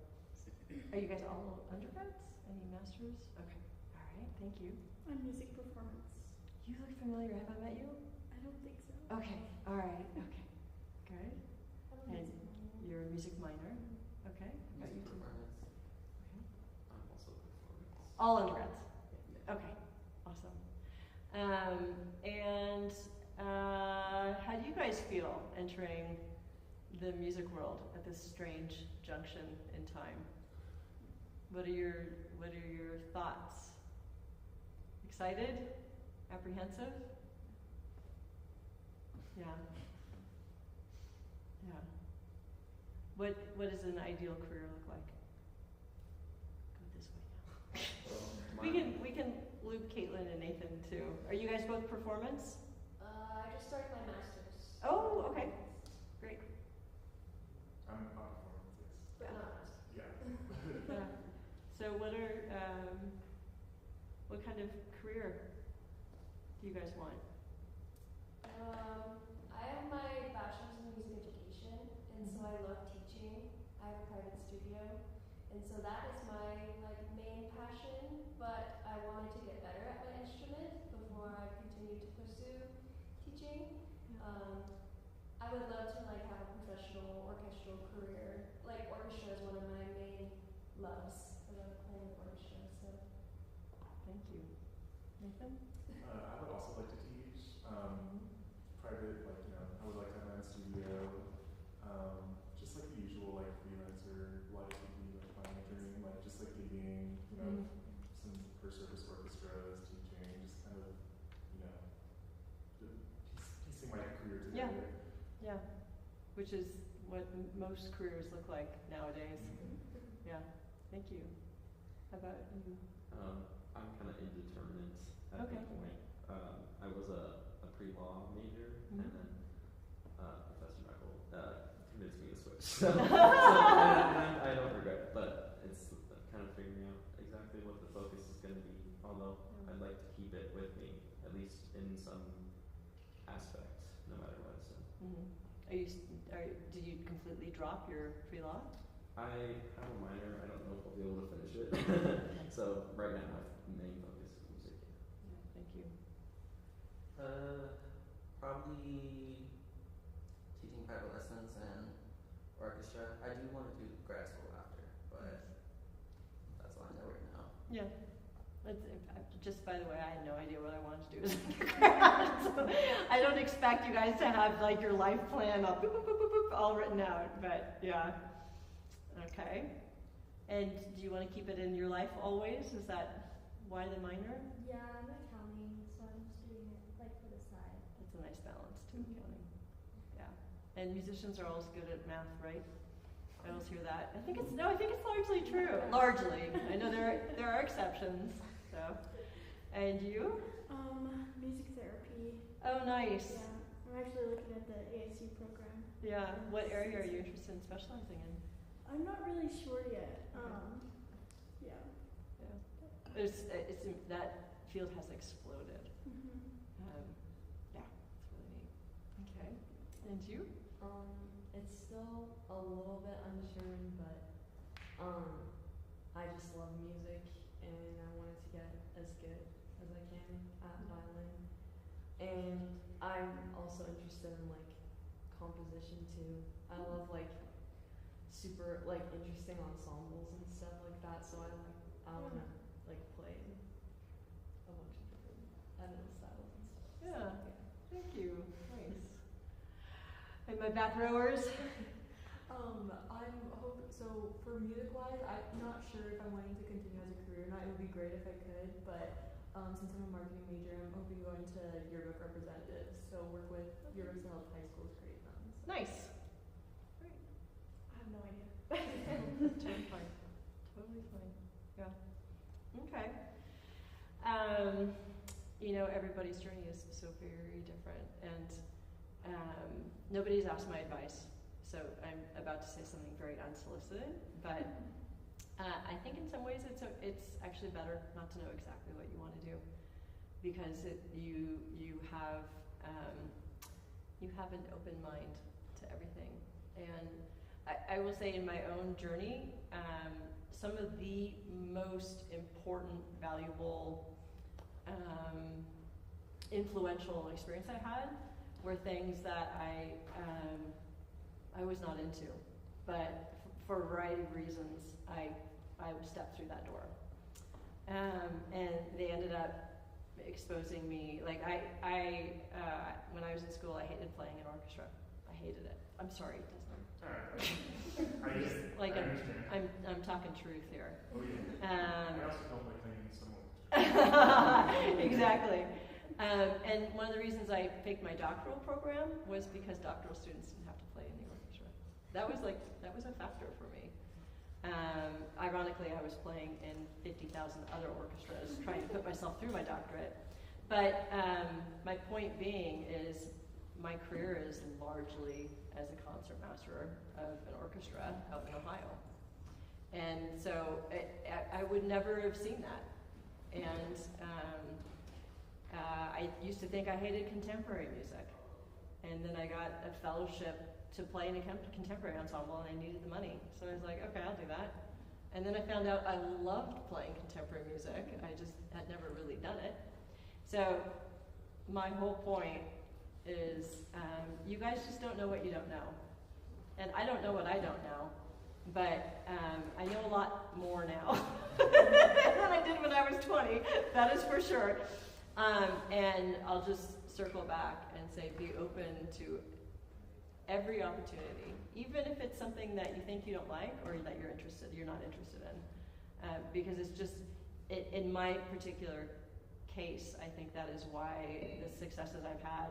Are you guys all undergrads? Any masters? Okay, all right, thank you. I'm music performance. You look familiar, have I met you? I don't think so. Okay, all right, okay, good. I'm a And music minor. you're a music minor, okay? How about you Music two? performance. Okay. I'm also performance. All undergrads? Yeah. Okay, awesome. And how do you guys feel entering the music world at this strange junction in time? What are your thoughts? Excited? Apprehensive? Yeah. Yeah. What does an ideal career look like? Go this way now. Well, We can loop Caitlin and Nathan too. Are you guys both performance? I just started my master's. Oh, okay. Great. I'm on performances. But not master's. Yeah. Yeah. So what kind of career do you guys want? I have my bachelor's in music education, and so I love teaching. I have a private studio, and so that is my main passion. But I wanted to get better at my instrument before I continued to pursue teaching. I would love to have a professional orchestral career. Like orchestra is one of my main loves. I love playing with orchestra. So Thank you. Nathan? I would also like to teach. Private, I would like to have my own studio. Just the usual, freelancer life would be my dream. Just gigging, some per service orchestras, teaching, just kind of, piecing my career Yeah. together. Yeah. Which is what most careers look like nowadays. Yeah. Thank you. How about you? I'm kind of indeterminate at Okay. the point. I was a pre-law major, Mhm. and then Professor Michael convinced me to switch. So I don't regret it, but it's kind of figuring out exactly what the focus is going to be. Although I'd like to keep it with me, at least in some aspect, no matter what. So Did you completely drop your pre-law? I have a minor. I don't know if I'll be able to finish it. So right now, my main focus is music. Yeah, thank you. Probably teaching private lessons and orchestra. I do want to do grad school after, but that's all I know right now. Yeah. Just by the way, I had no idea what I wanted to do as undergrad. So I don't expect you guys to have your life plan all, boop, boop, boop, boop, boop, all written out, but yeah. Okay. And do you want to keep it in your life always? Is that why the minor? Yeah, I'm accounting, so I'm just doing it for the side. That's a nice balance too, accounting. Yeah. And musicians are always good at math, right? I always hear that. I think it's largely true. Largely. I know there are exceptions. So. And you? Music therapy. Oh, nice. Yeah, I'm actually looking at the ASU program. Yeah. What area are you interested in specializing in? I'm not really sure yet. Okay. Yeah. Yeah. It's that field has exploded. Mm-hmm. Yeah, it's really neat. Okay. And you? It's still a little bit uncertain, but I just love music and I wanted to get as good as I can at violin. And I'm also interested in composition too. I love super interesting ensembles and stuff like that. So I wanna play in a bunch of different styles and stuff. Yeah. Thank you. Nice. And my back rowers? So for music-wise, I'm not sure if I'm wanting to continue as a career or not. It would be great if I could, but since I'm a marketing major, I'm hoping to go into yearbook representatives. So work with yearbooks to help high schools create them. So. Nice. I have no idea. You know, everybody's journey is so very different, and nobody's asked my advice, so I'm about to say something very unsolicited, but I think in some ways it's actually better not to know exactly what you want to do, because you have an open mind to everything. And I will say, in my own journey, some of the most important, valuable, influential experience I had were things that I was not into, but for a variety of reasons, I would step through that door, and they ended up exposing me. Like when I was in school, I hated playing in orchestra. I hated it. I'm sorry, it doesn't. I'm talking truth here. Oh yeah. I also don't like playing in some orchestra. Exactly. And one of the reasons I picked my doctoral program was because doctoral students didn't have to play in the orchestra. That was a factor for me. Ironically, I was playing in 50,000 other orchestras, trying to put myself through my doctorate. But my point being is, my career is largely as a concert master of an orchestra out in Ohio. And so I would never have seen that. And I used to think I hated contemporary music. And then I got a fellowship to play in a contemporary ensemble, and I needed the money. So I was like, okay, I'll do that. And then I found out I loved playing contemporary music. I just had never really done it. So my whole point is, you guys just don't know what you don't know. And I don't know what I don't know, but I know a lot more now than I did when I was 20, that is for sure. And I'll just circle back and say, be open to every opportunity, even if it's something that you think you don't like or that you're not interested in. Because it's just, in my particular case, I think that is why the successes I've had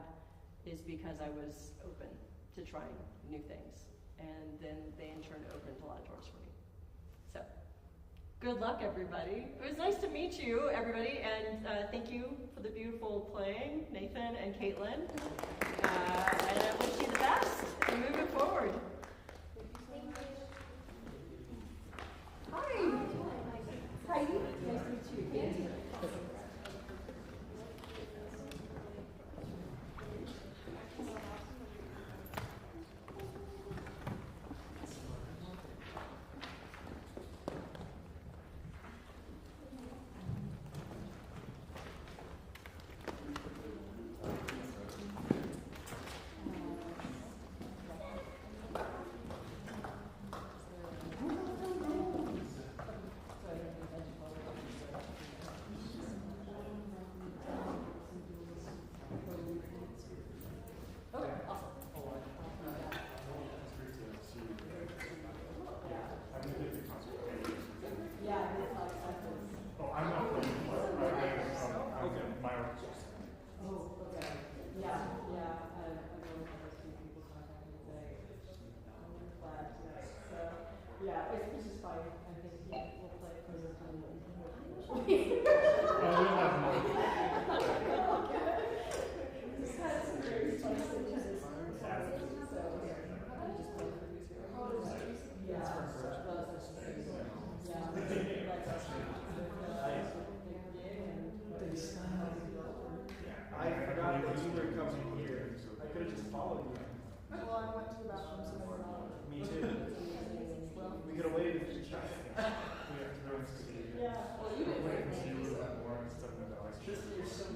is because I was open to trying new things. And then they in turn opened a lot of doors for me. So, good luck, everybody. It was nice to meet you, everybody, and thank you for the beautiful playing, Nathan and Caitlin. And I wish you the best and moving forward. Thank you. Hi. Hi. Nice to meet you. Nancy.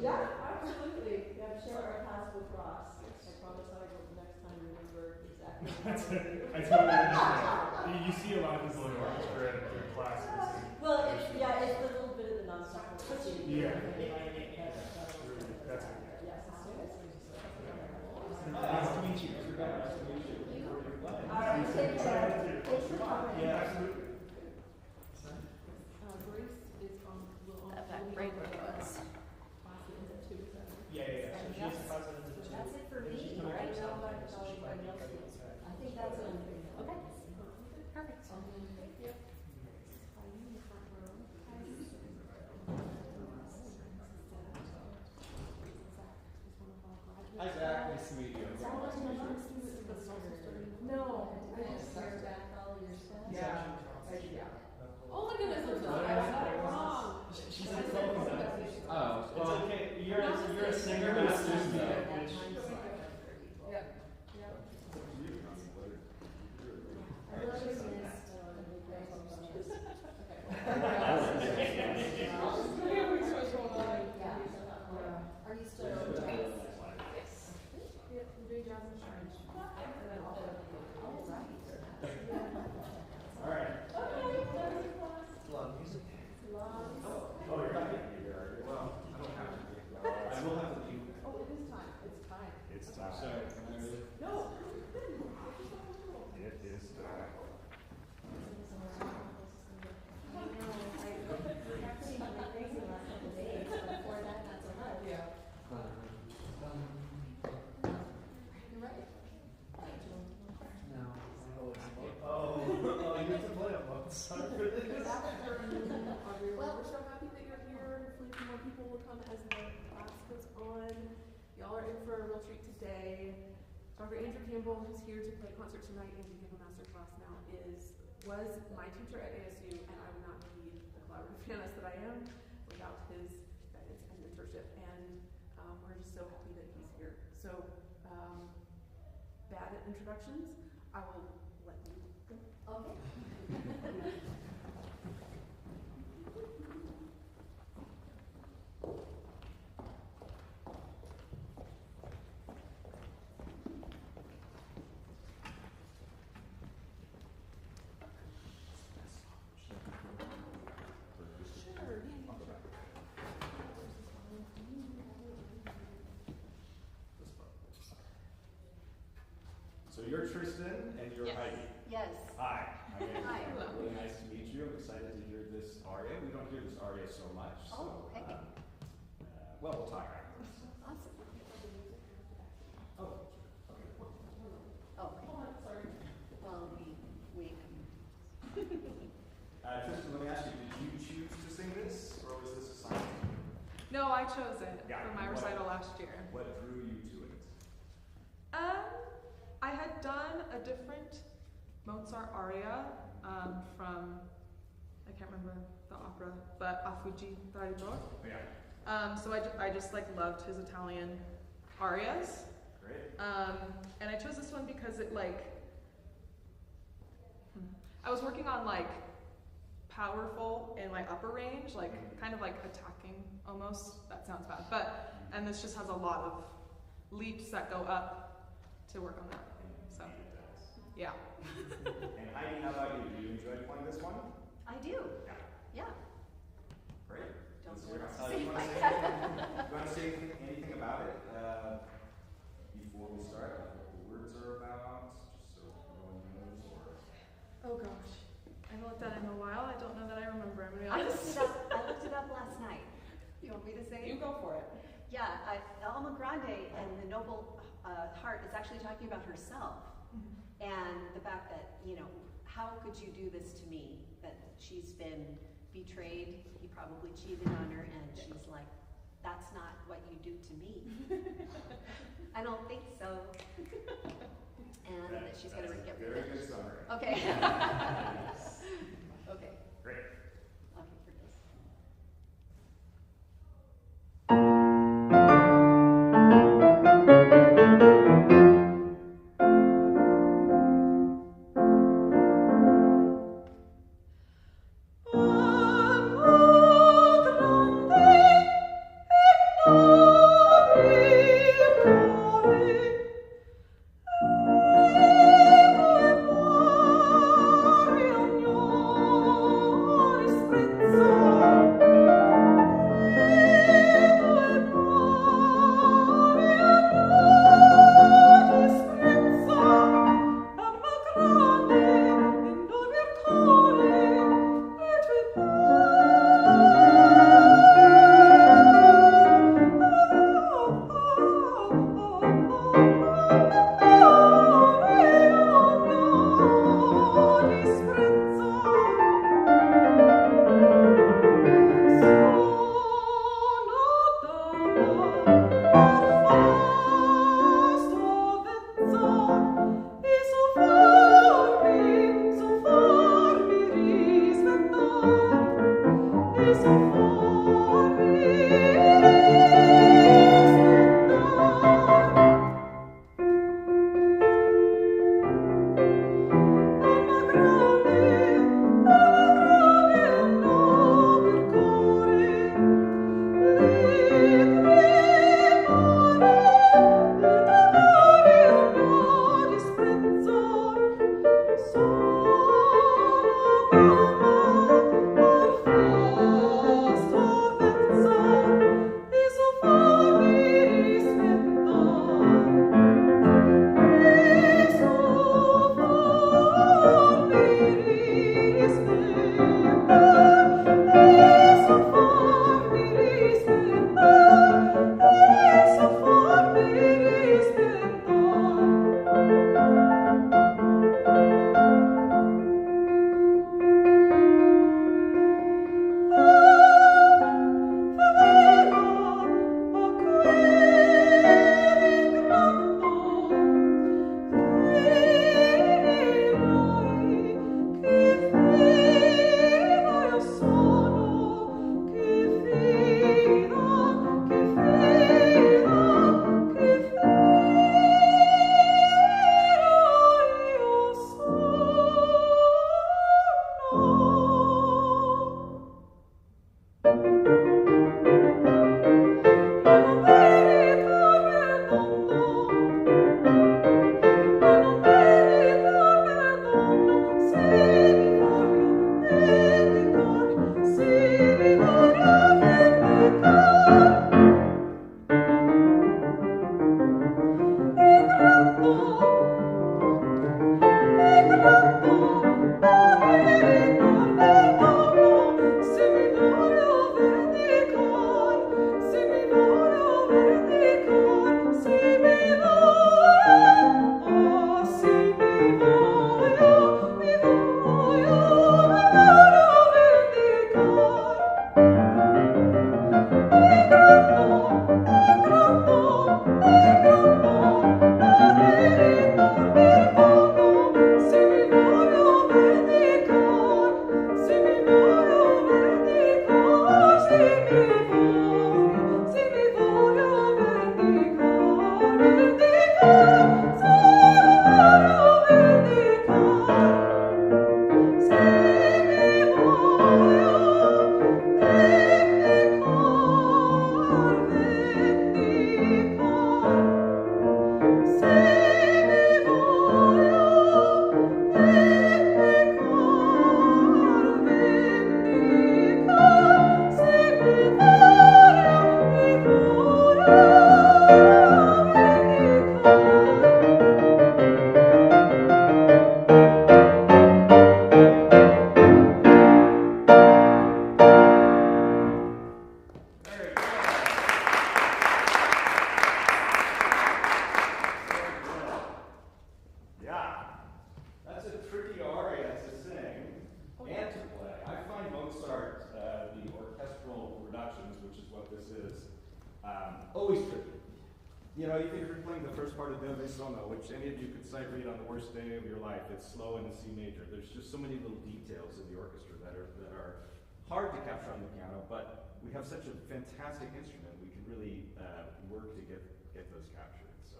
Yeah, absolutely. Yeah, share our paths will cross. I promise I will next time remember exactly. That's it. I totally understand. You see a lot of people in orchestra and their classes. Well, it's a little bit of the non-stop. Yeah. That's it. Yes, Nice to meet you. Nice to meet you. all right, take care. Thanks for coming. Yeah, absolutely. Grace is on, That back right where it was. Yeah. So she is the president of the two. That's it for And she's me. coming Right up now, with but something, so she's everybody like, else is. I think that's it. Okay. Perfect. Sorry for this. Good afternoon, everyone. We're so happy that you're here. Hopefully some more people will come as the class goes on. Y'all are in for a real treat today. Dr. Andrew Campbell, who's here to play concert tonight and to give a masterclass now, was my teacher at ASU, and I would not be the collaborative pianist that I am without his guidance and mentorship. And we're just so happy that he's here. So, bad at introductions. I will let you go. Okay. So you're Tristan and you're Heidi. Yes. Hi. Hi. Really nice to meet you. I'm excited to hear this aria. We don't hear this aria so much. Oh, so, okay. Well, we'll talk after this. Awesome. Oh. Oh, okay. Sorry. Well, we Tristan, let me ask you, did you choose to sing this, or was this assigned to you? No, I chose it Yeah, for my what- recital last year. What drew you to it? I had done a different Mozart aria from, I can't remember the opera, but Auditoria. Yeah. So I just like loved his Italian arias. Great. And I chose this one because it I was working on like powerful in my upper range, like kind of like attacking almost. That sounds bad, and this just has a lot of leaps that go up to work on that. So yeah. And Heidi, how about you? Do you enjoy playing this one? I do. Yeah. Yeah. Great. Don't So know what else to you say. want to say anything about it before we start? Like what the words are about, just so everyone knows, or? Oh gosh, I haven't looked at it in a while. I don't know that I remember. I'm gonna be I honest. looked it up last night. You want me to say You it? go for it. Yeah, Alma Grande and the Noble Heart is actually talking about herself and the fact that, how could you do this to me? That she's been betrayed, he probably cheated on her, and she's like, that's not what you do to me. I don't think so. And that she's going to get Very revenge. good summary. Okay. Okay. Great. Okay, for this. Maria you know, even if you're playing the first part of Dove Sono, which any of you could sight read on the worst day of your life, it's slow in the C major. There's just so many little details in the orchestra that are hard to capture on the piano, but we have such a fantastic instrument, we can really work to get those captured. So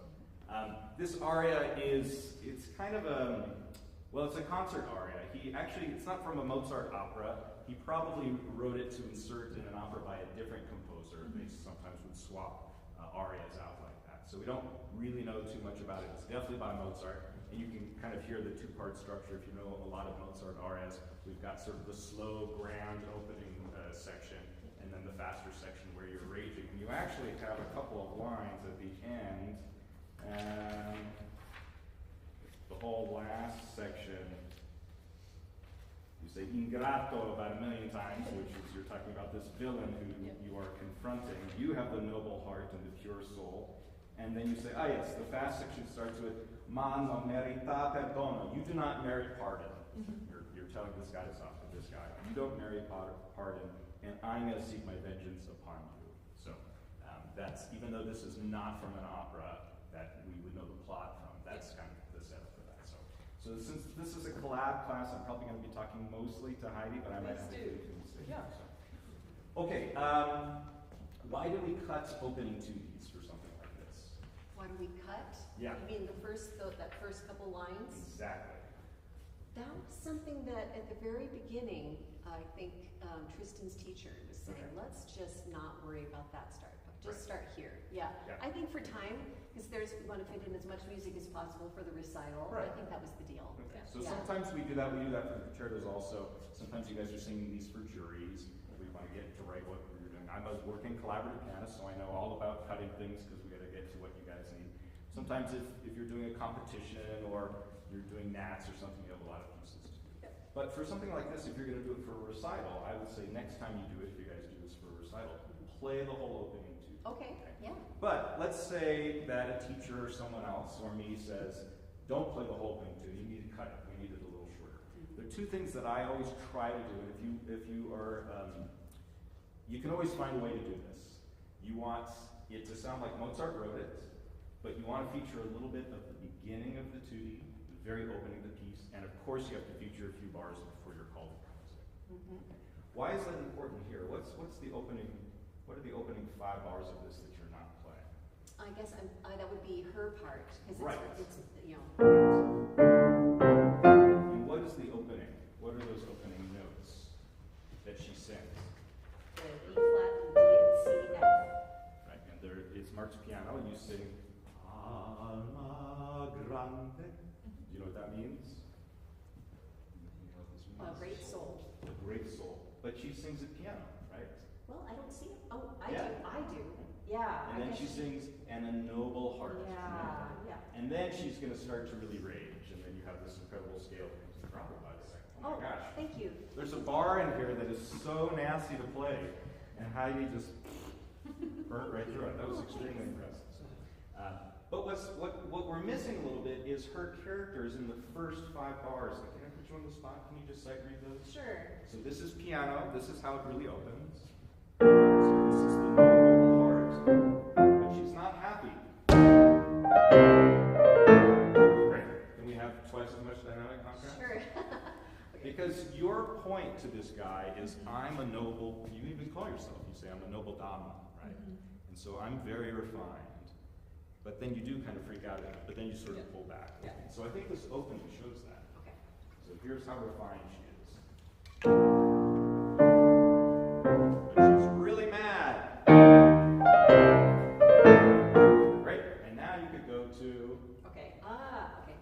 this aria it's kind of it's a concert aria. It's not from a Mozart opera. He probably wrote it to insert in an opera by a different composer. They sometimes would swap arias out like that. So we don't really know too much about it. It's definitely by Mozart. And you can kind of hear the two-part structure if you know a lot of Mozart arias. We've got sort of the slow, grand opening section, and then the faster section where you're raging. And you actually have a couple of lines at the end, and the whole last section, you say ingrato about a million times, which is you're talking about this villain who you are confronting. You have the noble heart and the pure soul. And then you say, yes, the fast section starts with ma non merita perdono. You do not merit pardon. You're telling this guy to stop with this guy. You don't merit pardon, and I'm going to seek my vengeance upon you. So that's, even though this is not from an opera that we would know the plot from, that's kind of the setup for that. So since this is a collab class, I'm probably going to be talking mostly to Heidi, but I might have to do things. Yeah. So. Okay, why do we cut opening 2Ds for something like this? Why do we cut? Yeah. You mean that first couple lines? Exactly. That was something that at the very beginning, I think Tristan's teacher was saying, let's just not worry about that start. Just start here. Yeah. I think for time, because we want to fit in as much music as possible for the recital. I think that was the deal. Okay. So sometimes we do that. We do that for the concertos also. Sometimes you guys are singing these for juries. We want to get to write what we're doing. I'm a working collaborative pianist, so I know all about cutting things because we got to get to what you guys need. Sometimes if you're doing a competition or you're doing Nats or something, you have a lot of pieces to do. But for something like this, if you're going to do it for a recital, I would say next time you do it, if you guys do this for a recital, play the whole opening too. Okay, yeah. But let's say that a teacher or someone else or me says, don't play the whole thing too. You need to cut it. We need it a little shorter. There are two things that I always try to do, and if you are, you can always find a way to do this. You want it to sound like Mozart wrote it, but you want to feature a little bit of the beginning of the 2D, the very opening of the piece, and of course you have to feature a few bars before you're called to music. Why is that important here? What's the opening? What are the opening 5 bars of this that you're not playing? I guess that would be her part, because it's you know. And what is the opening? What are those opening notes that she sings? The E flat and D and C, F. Right, and it's Mark's piano, and you sing Alma Grande. Do you know what that means? A great soul. A great soul. But she sings at piano, right? Well, I don't see it. Oh, I do. Yeah. And then she sings, and a noble heart. Yeah. And then she's going to start to really rage, and then you have this incredible scale. Oh my gosh. Thank you. There's a bar in here that is so nasty to play, and Heidi just burnt right through it. That was extremely impressive. But what we're missing a little bit is her characters in the first 5 bars. Can I put you on the spot? Can you just sight read those? Sure. So this is piano. This is how it really opens. So this is the noble heart, but she's not happy. Great. Can we have twice as much dynamic contrast? Sure. Because your point to this guy is, I'm a noble, you even call yourself, you say, I'm a noble dama, right? And so I'm very refined. But then you do kind of freak out, but then you sort of pull back. So I think this opening shows that. Okay. So here's how refined she is. She's really mad. Great. And now you could go to. Okay. Okay.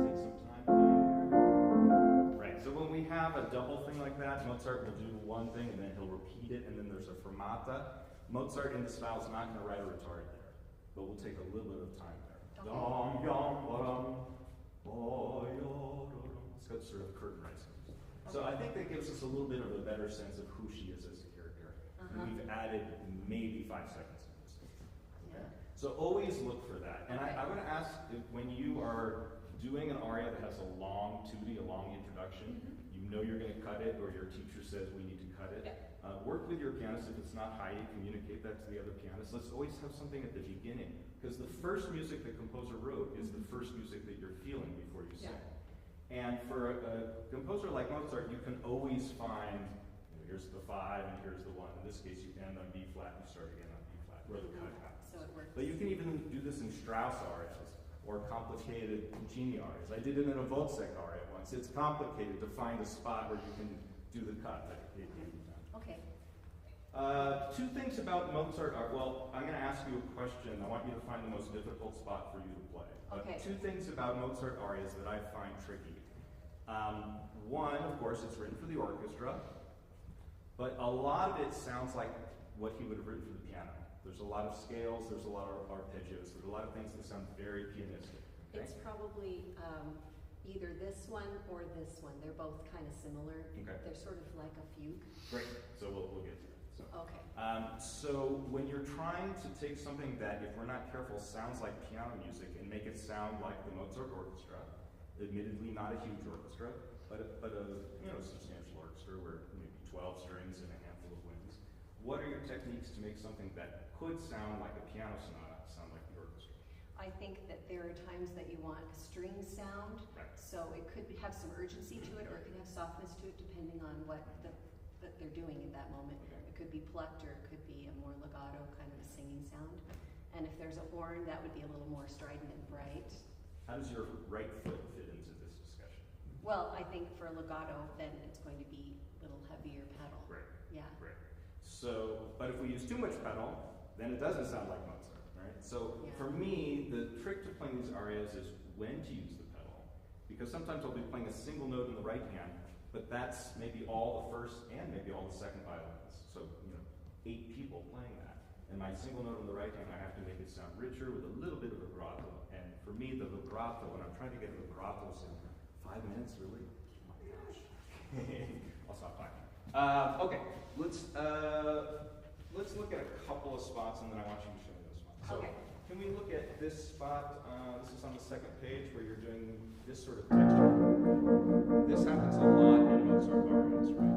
Take some time here. Right. So when we have a double thing like that, Mozart will do one thing and then he'll repeat it, and then there's a fermata. Mozart in the style is not going to write a retard there, but we'll take a little bit of time there. Let's go sort of curtain rising. So I think that gives us a little bit of a better sense of who she is as a character. And we've added maybe 5 seconds to this. Okay? So always look for that. And I want to ask, if when you are doing an aria that has a long 2D, a long introduction, you You know you're going to cut it, or your teacher says we need to cut it. Work with your pianist. If it's not high, communicate that to the other pianist. Let's always have something at the beginning, because the first music the composer wrote is the first music that you're feeling before you sing. And for a composer like Mozart, you can always find, here's the 5 and here's the 1. In this case, you end on B flat, you start again on B flat, where the cut happens. So it works. But you can even do this in Strauss arias or complicated Puccini arias. I did it in a Wozzeck aria once. It's complicated to find a spot where you can do the cut. Okay. 2 things about Mozart art. Well, I'm going to ask you a question. I want you to find the most difficult spot for you to play. Okay. 2 things about Mozart arias that I find tricky. One, of course, it's written for the orchestra, but a lot of it sounds like what he would have written for the piano. There's a lot of scales, there's a lot of arpeggios, there's a lot of things that sound very pianistic. Okay? It's probably either this one or this one. They're both kind of similar. Okay. They're sort of like a fugue. Great. So we'll get to it. So. Okay. So when you're trying to take something that, if we're not careful, sounds like piano music and make it sound like the Mozart orchestra, admittedly not a huge orchestra, but a substantial orchestra where maybe 12 strings and a handful of winds. What are your techniques to make something that could sound like a piano sonata sound like the orchestra? I think that there are times that you want a string sound, so it could have some urgency to it, or it could have softness to it, depending on what that they're doing at that moment. Okay. It could be plucked, or it could be a more legato kind of a singing sound. And if there's a horn, that would be a little more strident and bright. How does your right foot fit into this discussion? Well, I think for a legato, then it's going to be a little heavier pedal. Right. Yeah. Right. So, but if we use too much pedal, then it doesn't sound like Mozart, right? So for me, the trick to playing these arias is when to use the pedal. Because sometimes I'll be playing a single note in the right hand, but that's maybe all the first and maybe all the second violins. So, 8 people playing that. And my single note on the right hand, I have to make it sound richer with a little bit of vibrato. And for me, the vibrato, when I'm trying to get vibrato sound, 5 minutes, really? Oh my gosh. I'll stop talking. Okay, let's look at a couple of spots, and then I want you to show me those spots. So, can we look at this spot? This is on the second page where you're doing this sort of texture. This happens a lot in Mozart arias, right?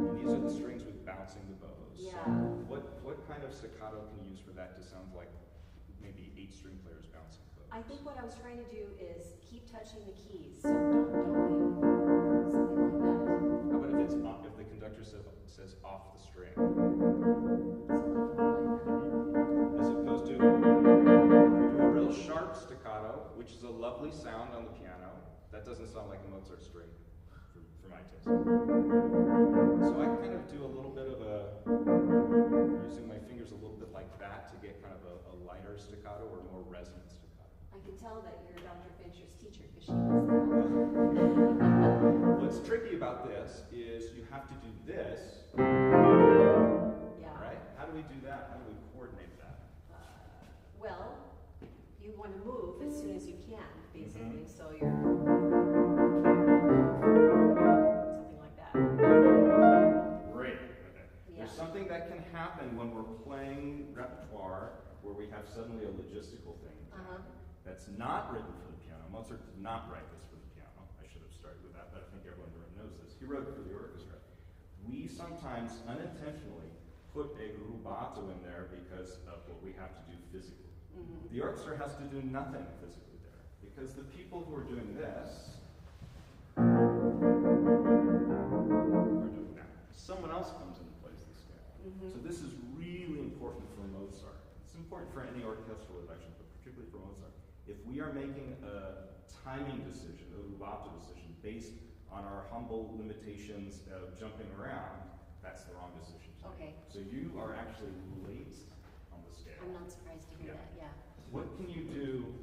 And these are the strings with bouncing the bows. Yeah. So what kind of staccato can you use for that to sound like maybe 8 string players bouncing the bows? I think what I was trying to do is keep touching the keys, so don't something like that. How about if the conductor says off the string? As opposed to, if we do a real sharp staccato, which is a lovely sound on the piano, that doesn't sound like a Mozart string for my taste. So I kind of do a little bit of using my fingers a little bit like that to get kind of a lighter staccato or more resonant staccato. I can tell that you're Dr. Fincher's teacher because she does that. What's tricky about this is you have to do this. Yeah. Right? How do we do that? How do we coordinate that? Well, you want to move as soon as you can, basically. So you're something like that. Great. Okay. Yeah. There's something that can happen when we're playing repertoire where we have suddenly a logistical thing that's not written for the piano. Mozart did not write this for the piano. I should have started with that, but I think everyone knows this. He wrote it for the orchestra. We sometimes unintentionally put a rubato in there because of what we have to do physically. The orchestra has to do nothing physically there because the people who are doing this are doing that. Someone else comes in and plays the scale. So this is really important for Mozart. It's important for any orchestral production, but particularly for Mozart. If we are making a timing decision, a rubato decision, based on our humble limitations of jumping around, that's the wrong decision. Okay. So you are actually late on the scale. I'm not surprised to hear that, yeah. What can you do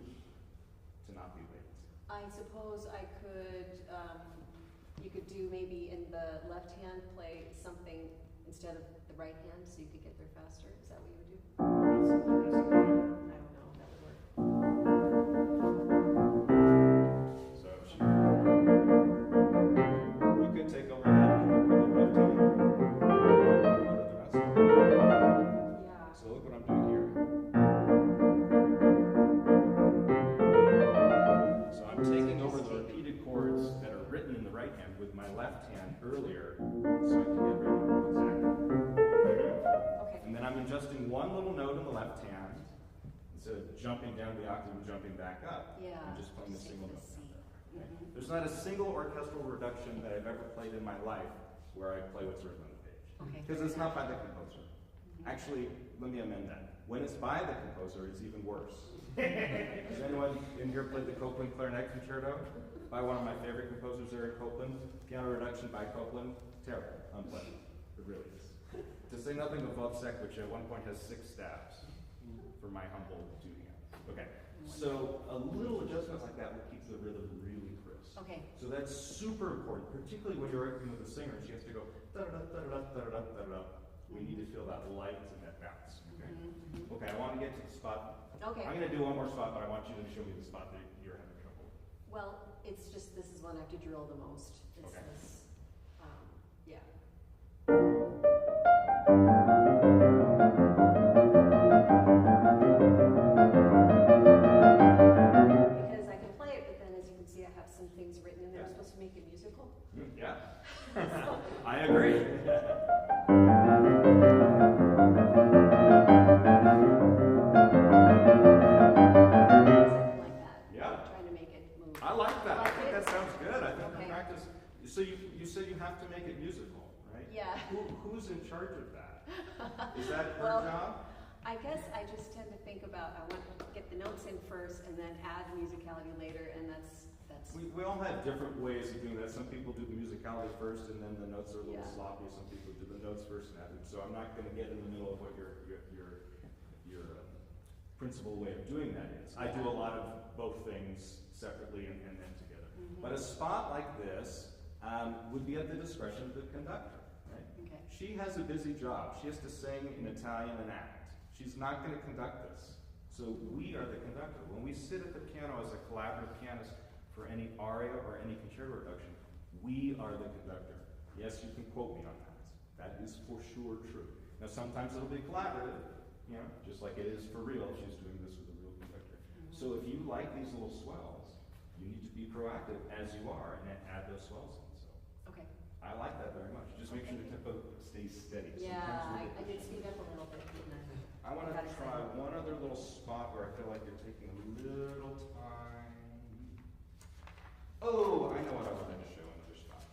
to not be late? I suppose I could, you could do maybe in the left hand play something instead of the right hand so you could get there faster. Is that what you would do? I don't know if that would work. So you could take over that with the left hand. Yeah. So look what I'm doing here. So I'm taking over the repeated chords that are written in the right hand jumping down the octave and jumping back up. Yeah. I'm just playing a Just single taking note. a C. Okay. Mhm. There's not a single orchestral reduction that I've ever played in my life where I play what's written on the page. Okay. Because it's not by the composer. Mhm. Actually, let me amend that. When it's by the composer, it's even worse. Has anyone in here played the Copland Clarinet Concerto by one of my favorite composers, Eric Copland? Piano reduction by Copland, terrible, unpleasant. It really is. To say nothing of Wozzeck, which at one point has 6 stabs, for my humble 2 hands. Okay, so a little adjustment like that will keep the rhythm really crisp. Okay. So that's super important, particularly when you're working with a singer and she has to go da-da-da, da-da-da, da-da-da, da-da-da. We need to feel that light and that bounce. Okay. Mm-hmm. Okay, I want to get to the spot. Okay. I'm going to do one more spot, but I want you to show me the spot that you're having trouble with. Well, it's just, this is one I have to drill the most. It's Okay. this, yeah. Because I can play it, but then as you can see, I have some things written in there. I'm supposed to make it musical. Yeah. I agree. Something like that. Yeah. Trying to make it move. I like that. I Like think it? that sounds good. I think Okay. the practice. So you said you have to make it musical, right? Yeah. Who's in charge of that? Is that her Well, job? I guess I just tend to think about, I want to get the notes in first and then add musicality later, and that's. We all have different ways of doing that. Some people do the musicality first and then the notes are a little Yeah. sloppy. Some people do the notes first and add them. So I'm not going to get in the middle of what your principal way of doing that is. I do a lot of both things separately and then together. Mm-hmm. But a spot like this would be at the discretion of the conductor, right? Okay. She has a busy job. She has to sing in Italian and act. She's not going to conduct this. So we are the conductor. When we sit at the piano as a collaborative pianist for any aria or any concerto reduction, we are the conductor. Yes, you can quote me on that. That is for sure true. Now sometimes it'll be collaborative, you know, just like it is for real. She's doing this with a real conductor. Mm-hmm. So if you like these little swells, you need to be proactive as you are and then add those swells in. So Okay. I like that very much. Just make sure the tempo stays steady. Yeah, Sometimes I did speed up a little bit, didn't I? I want to Got try excited. one other little spot where I feel like you're taking a little time. Oh, I know what I wanted to show another spot.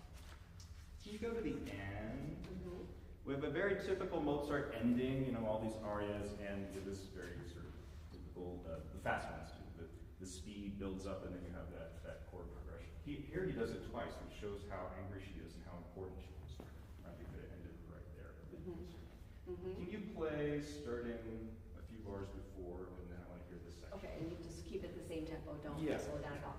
Can you go to the end? Mm-hmm. We have a very typical Mozart ending, you know, all these arias end with this very sort of typical, the fast ones do. The speed builds up and then you have that chord progression. Here he does it twice, which shows how angry she is and how important she is. Right? He could have ended right there. Mm-hmm. Mm-hmm. Can you play starting a few bars before, and then I want to hear this section? Okay, and you just keep it the same tempo, don't Yeah. slow down at all.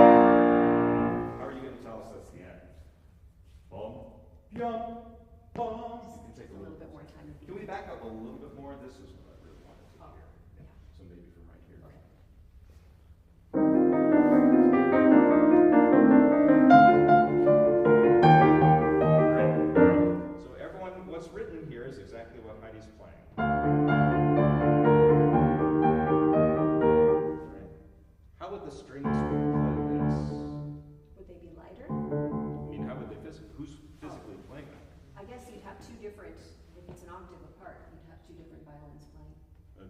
How are you going to tell us that's the end? Bum, yum, bum. You can take A little bit more time. Can we back up a little bit more? This is what I really wanted to hear. Yeah. So maybe from right here. Okay. Right. So everyone, what's written here is exactly what Heidi's playing. Right. How would the strings play this? Would they be lighter? I mean, how would they who's physically playing that? I guess you'd have two different, if it's an octave apart, you'd have two different violins playing.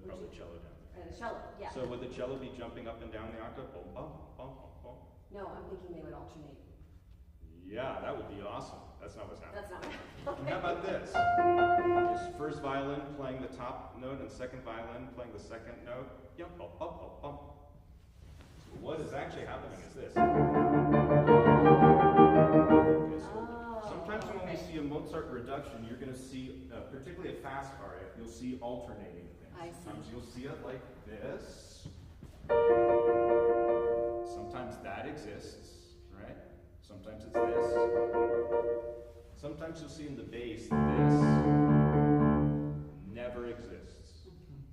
Probably cello down there. And a cello, yeah. So would the cello be jumping up and down the octave? Bum, bum, bum, bum, bum. No, I'm thinking they would alternate. Yeah, that would be awesome. That's not what's happening. That's not How about this? This first violin playing the top note and second violin playing the second note. Yum, bum, bum, bum, bum. So what is actually happening is this. Okay, so sometimes when we see a Mozart reduction, you're going to see, particularly a fast aria, you'll see alternating things. I see. Sometimes you'll see it like this. Sometimes that exists, right? Sometimes it's this. Sometimes you'll see in the bass this never exists.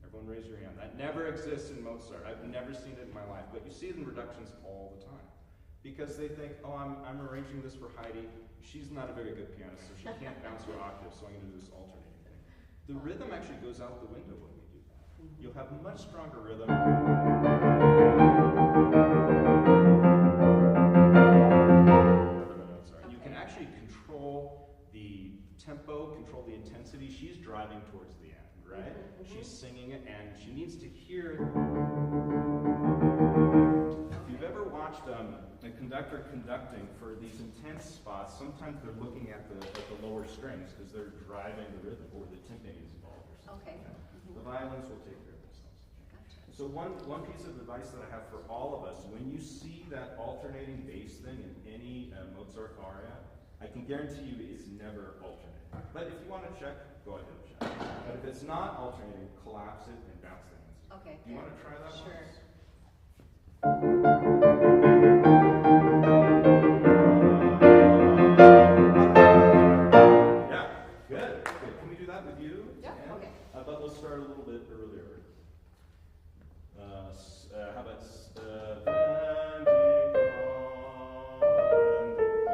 Everyone raise your hand. That never exists in Mozart. I've never seen it in my life. But you see it in reductions all the time. Because they think, oh, I'm arranging this for Heidi. She's not a very good pianist, so she can't bounce her octave, so I'm going to do this alternating thing. The rhythm actually goes out the window when we do that. you'll have much stronger rhythm. You can actually control the tempo, control the intensity. She's driving towards the end, right? She's singing it, and she needs to hear it. If you've ever watched a conductor conducting for these intense spots, sometimes they're looking at the lower strings because they're driving the rhythm, or the timpani is involved or something. Okay. The violins will take care of themselves. Gotcha. So one piece of advice that I have for all of us, when you see that alternating bass thing in any Mozart aria, I can guarantee you it's never alternating. But if you want to check, go ahead and check. But if it's not alternating, collapse it and bounce the hands. Okay. Do you want to try that Sure. once? Yeah, good. Can we do that with you? Yeah. Okay. But we'll start a little bit earlier. How about we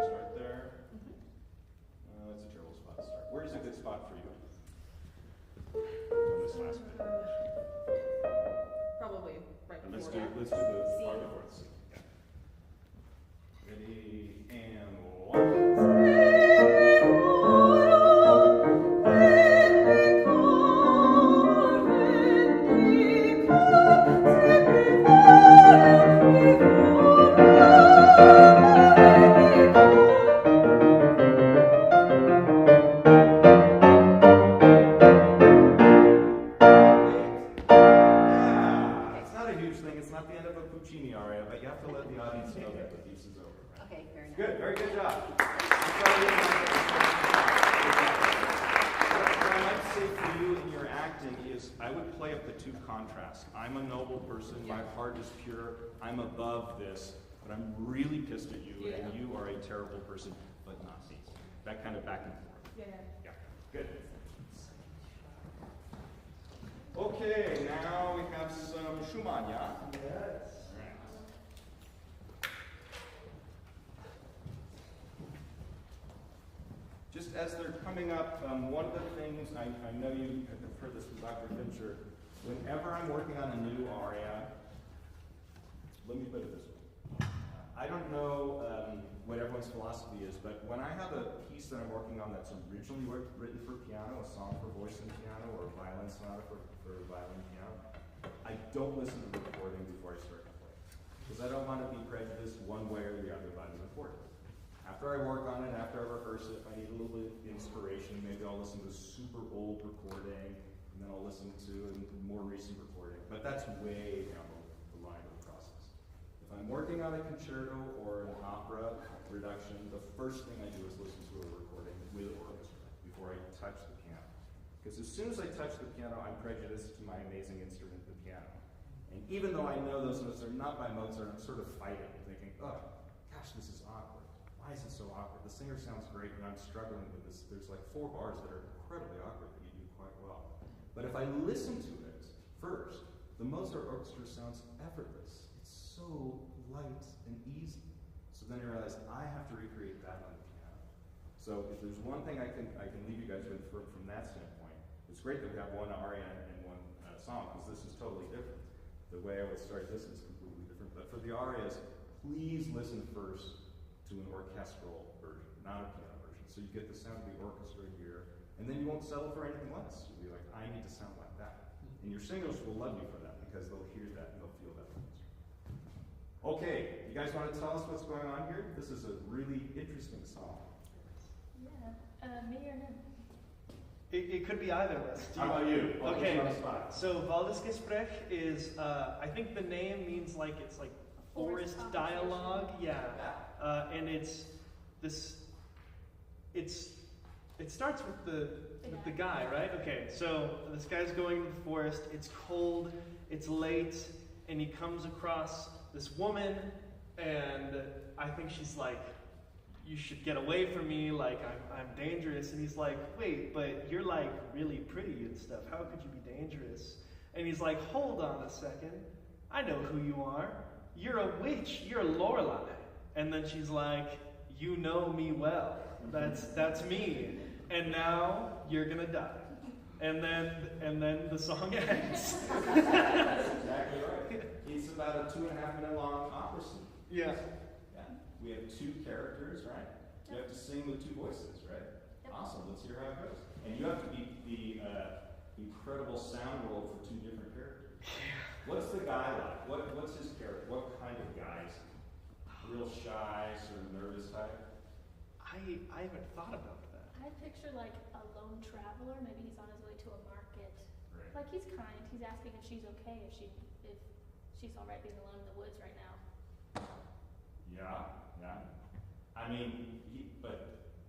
start there? That's a terrible spot to start. Where's a good spot for you? On this last bit. Probably right Let's before do that. the C. part before the C. Yeah. Ready and aria, but you have to let the audience know that the piece is over. Right? Okay, very nice. Good, very good job. What I like to say for you in your acting is I would play up the two contrasts. I'm a noble person, my heart is pure, I'm above this, but I'm really pissed at you, and you are a terrible person, but not me. That kind of back and forth. Yeah, good. Okay, now we have some Schumann, yeah? Yes. Just as they're coming up, one of the things, I know you have heard this from Dr. Fincher, whenever I'm working on a new aria, let me put it this way. I don't know what everyone's philosophy is, but when I have a piece that I'm working on that's originally written for piano, a song for voice and piano, or a violin sonata for violin and piano, I don't listen to the recording before I start to play. Because I don't want to be prejudiced one way or the other by the recording. After I work on it, after I rehearse it, if I need a little bit of inspiration, maybe I'll listen to a super old recording, and then I'll listen to a more recent recording. But that's way down the line of the process. If I'm working on a concerto or an opera production, the first thing I do is listen to a recording with orchestra before I touch the piano. Because as soon as I touch the piano, I'm prejudiced to my amazing instrument, the piano. And even though I know those notes are not by Mozart, I'm sort of fighting, thinking, oh, gosh, this is awkward. Why is it so awkward? The singer sounds great, and I'm struggling with this. There's like 4 bars that are incredibly awkward that you do quite well. But if I listen to it first, the Mozart orchestra sounds effortless. It's so light and easy. So then I realize I have to recreate that on the piano. So if there's one thing I can leave you guys with from that standpoint, it's great that we have one aria and one song, because this is totally different. The way I would start this is completely different. But for the arias, please listen first to an orchestral version, not a piano version. So you get the sound of the orchestra here, and then you won't settle for anything less. You'll be like, I need to sound like that. And your singers will love you for that, because they'll hear that and they'll feel that. Okay, you guys want to tell us what's going on here? This is a really interesting song. Yeah, me or him? It could be either of us. How about you? Okay, On the spot. so Waldesgespräch is, I think the name means like, it's like forest dialogue, and it starts with the guy, right? Okay, so this guy's going to the forest, it's cold, it's late, and he comes across this woman, and I think she's like, you should get away from me, like I'm dangerous. And he's like, wait, but you're like really pretty and stuff, how could you be dangerous? And he's like, hold on a second, I know who you are. You're a witch, you're Lorelei. And then she's like, you know me well. That's me. And now you're gonna die. and then the song ends. That's exactly right. It's about a 2.5-minute long opera scene. Yeah. Yeah. We have 2 characters, right? You have to sing with 2 voices, right? Yep. Awesome. Let's hear how it goes. And you have to be the incredible sound role for 2 different characters. What's the guy like? What's his character? What kind of guy is he? Real shy, sort of nervous type? I haven't thought about that. I picture like a lone traveler. Maybe he's on his way to a market. Right. Like he's kind. He's asking if she's okay, if she's all right being alone in the woods right now. Yeah, yeah. I mean,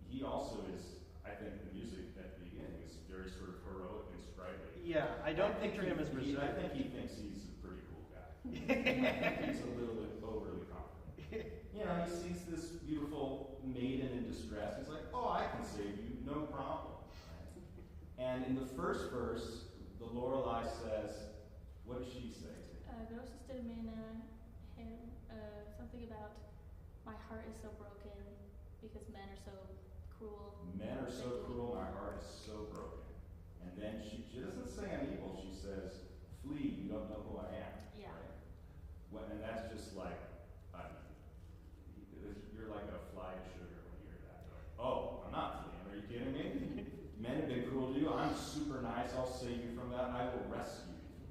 he also is, I think the music at the beginning is very sort of heroic and sprightly. Yeah, I don't picture him as I reserved. think he thinks he's a pretty cool guy. I think he's a little bit overly confident. You know, he sees this beautiful maiden in distress. He's like, oh, I can save you, no problem. Right? And in the first verse, the Lorelei says, what does she say? Grootste minne, something about my heart is so broken because men are so cruel. Men are so cruel, my heart is so broken. And then she doesn't say I'm evil, she says, flee, you don't know who I am. Yeah. Right? And that's just like, you're like a fly to sugar when you hear that. You're like, oh, I'm not fleeing, are you kidding me? Men have been cruel to you, I'm super nice, I'll save you from that, and I will rescue you.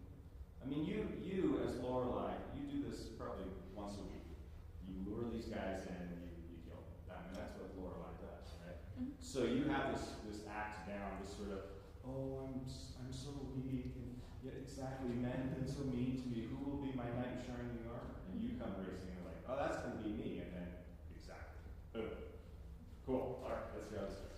I mean, you as Lorelei, you do this probably once a week. You lure these guys in and you kill them. I mean, that's what Lorelei does, right? Mm-hmm. So you have this act down, this sort of, oh, I'm so weak, and yet exactly, men have been so mean to me, who will be my knight in shining armor? And you come racing and like, oh, that's going to be me, and then, exactly. Boom. Cool. All right, let's see how this goes.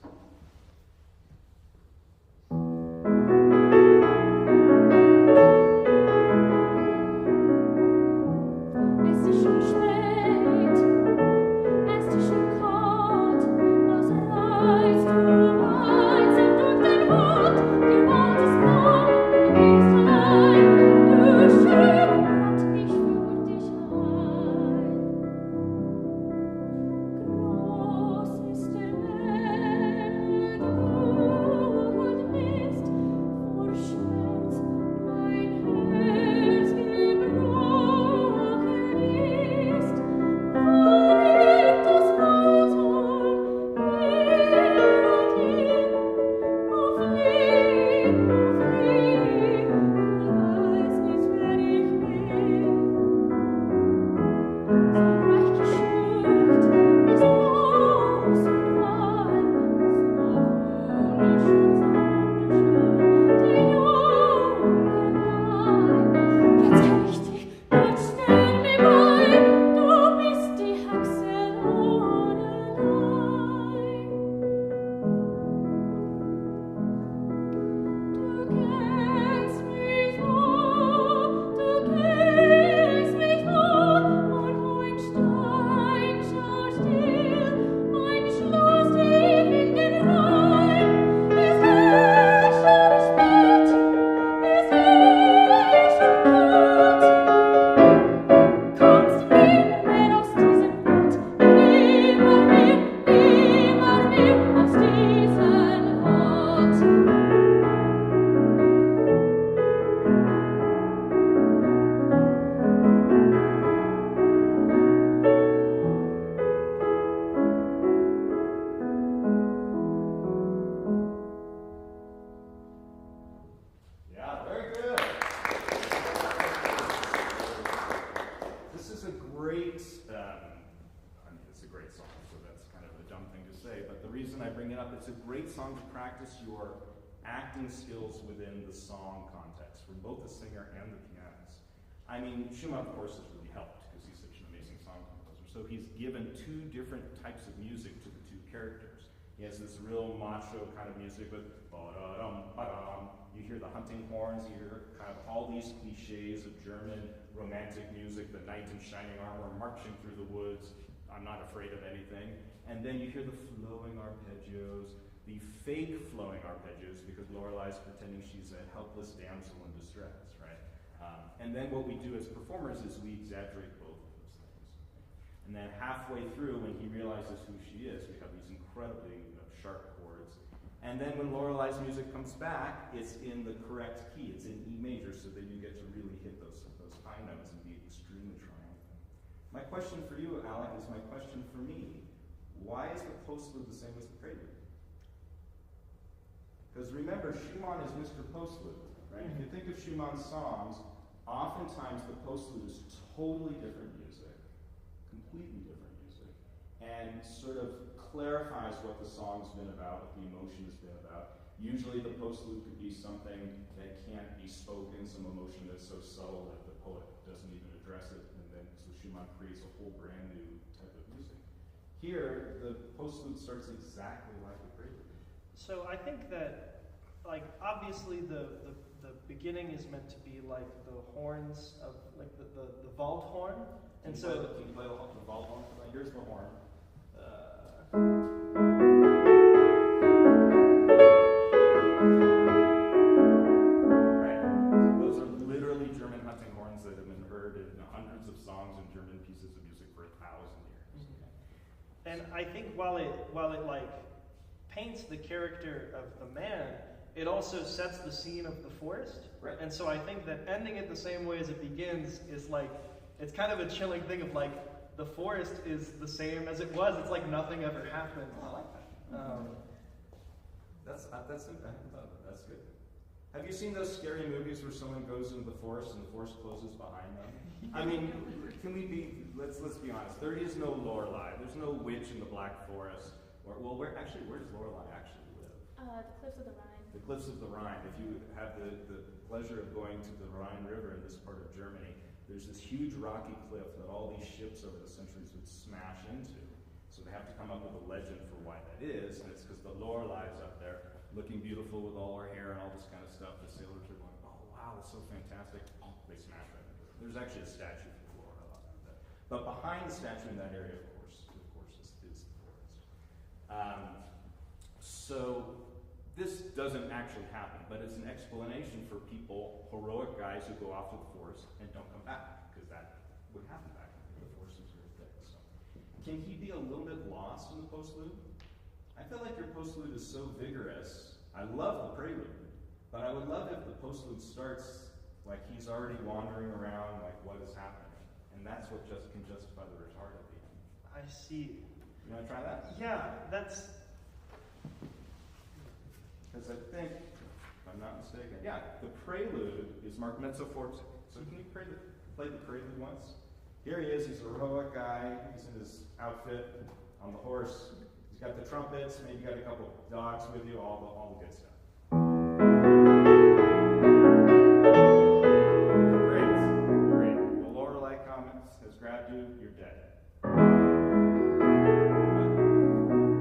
It's a great song to practice your acting skills within the song context, for both the singer and the pianist. I mean, Schumann, of course, has really helped because he's such an amazing song composer. So he's given 2 different types of music to the 2 characters. He has this real macho kind of music with ba-da-dum, ba-dum. You hear the hunting horns, you hear kind of all these cliches of German romantic music, the knight in shining armor marching through the woods, I'm not afraid of anything. And then you hear the flowing arpeggios, the fake flowing arpeggios, because Lorelai's pretending she's a helpless damsel in distress, right? And then what we do as performers is we exaggerate both of those things. And then halfway through, when he realizes who she is, we have these incredibly sharp chords. And then when Lorelai's music comes back, it's in the correct key. It's in E major, so that you get to really hit those high notes and be extremely triumphant. My question for you, Alec, is my question for me. Why is the postlude the same as the prelude? Because remember, Schumann is Mr. Postlude, right? If you think of Schumann's songs, oftentimes the postlude is totally different music, completely different music, and sort of clarifies what the song's been about, what the emotion has been about. Usually the postlude could be something that can't be spoken, some emotion that's so subtle that the poet doesn't even address it, and then so Schumann creates a whole brand new type of music. Here, the postlude starts exactly like the prelude. So I think that, like, obviously the beginning is meant to be like the horns of, like, the vault horn. And can so you play the vault horn? Here's the horn. Right. Those are literally German hunting horns that have been heard in hundreds of songs and German pieces of music for 1,000 years. Mm-hmm. And I think while it like paints the character of the man, it also sets the scene of the forest. Right. And so I think that ending it the same way as it begins is like, it's kind of a chilling thing of like, the forest is the same as it was. It's like nothing ever happened. Oh, I like that. That's good. Have you seen those scary movies where someone goes into the forest and the forest closes behind them? I mean, let's be honest. There is no Lorelai. There's no witch in the Black Forest. Where does Lorelai actually live? The Cliffs of the Rhine. The Cliffs of the Rhine. If you have the pleasure of going to the Rhine River in this part of Germany, there's this huge rocky cliff that all these ships over the centuries would smash into. So they have to come up with a legend for why that is, and it's because the Lorelai's up there, looking beautiful with all her hair and all this kind of stuff. The sailors are going, oh wow, that's so fantastic. Oh, they smash right into it. There's actually a statue for Lorelai like that. But behind the statue in that area, of course, is the forest. So this doesn't actually happen, but it's an explanation for people, heroic guys who go off to the forest and don't come back, because that would happen back then. The forest is very thick. So, can he be a little bit lost in the postlude? I feel like your postlude is so vigorous. I love the prelude, but I would love if the postlude starts like he's already wandering around, like what is happening, and that's what just can justify the retard at the end. I see. You want to try that? Yeah, that's. Because I think, if I'm not mistaken, yeah, the prelude is marked mezzo forte. So can you play the prelude once? Here he is, he's a heroic guy, he's in his outfit, on the horse, he's got the trumpets, maybe you got a couple dogs with you, all the good stuff. Great. Well, Lorelai has grabbed you, you're dead.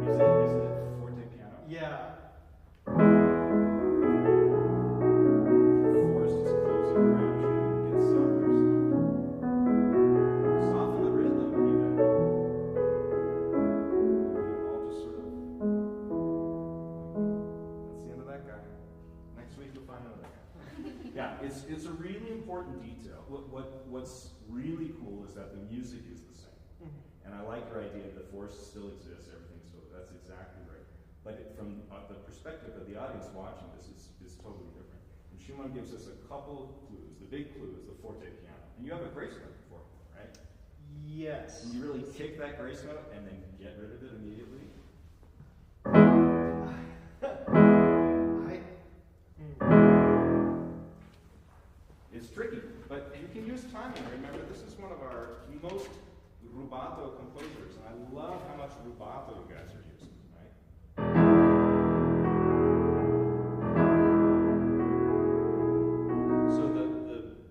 Is it forte piano? Yeah. It's a really important detail. What's really cool is that the music is the same. Mm-hmm. And I like your idea that the forest still exists, everything's still, that's exactly right. But from the perspective of the audience watching this is totally different. And Schumann gives us a couple of clues. The big clue is the forte piano. And you have a grace note before, right? Yes. And you really kick that grace note and then get rid of it immediately. It's tricky, but you can use timing. Remember, this is one of our most rubato composers, and I love how much rubato you guys are using, right? So the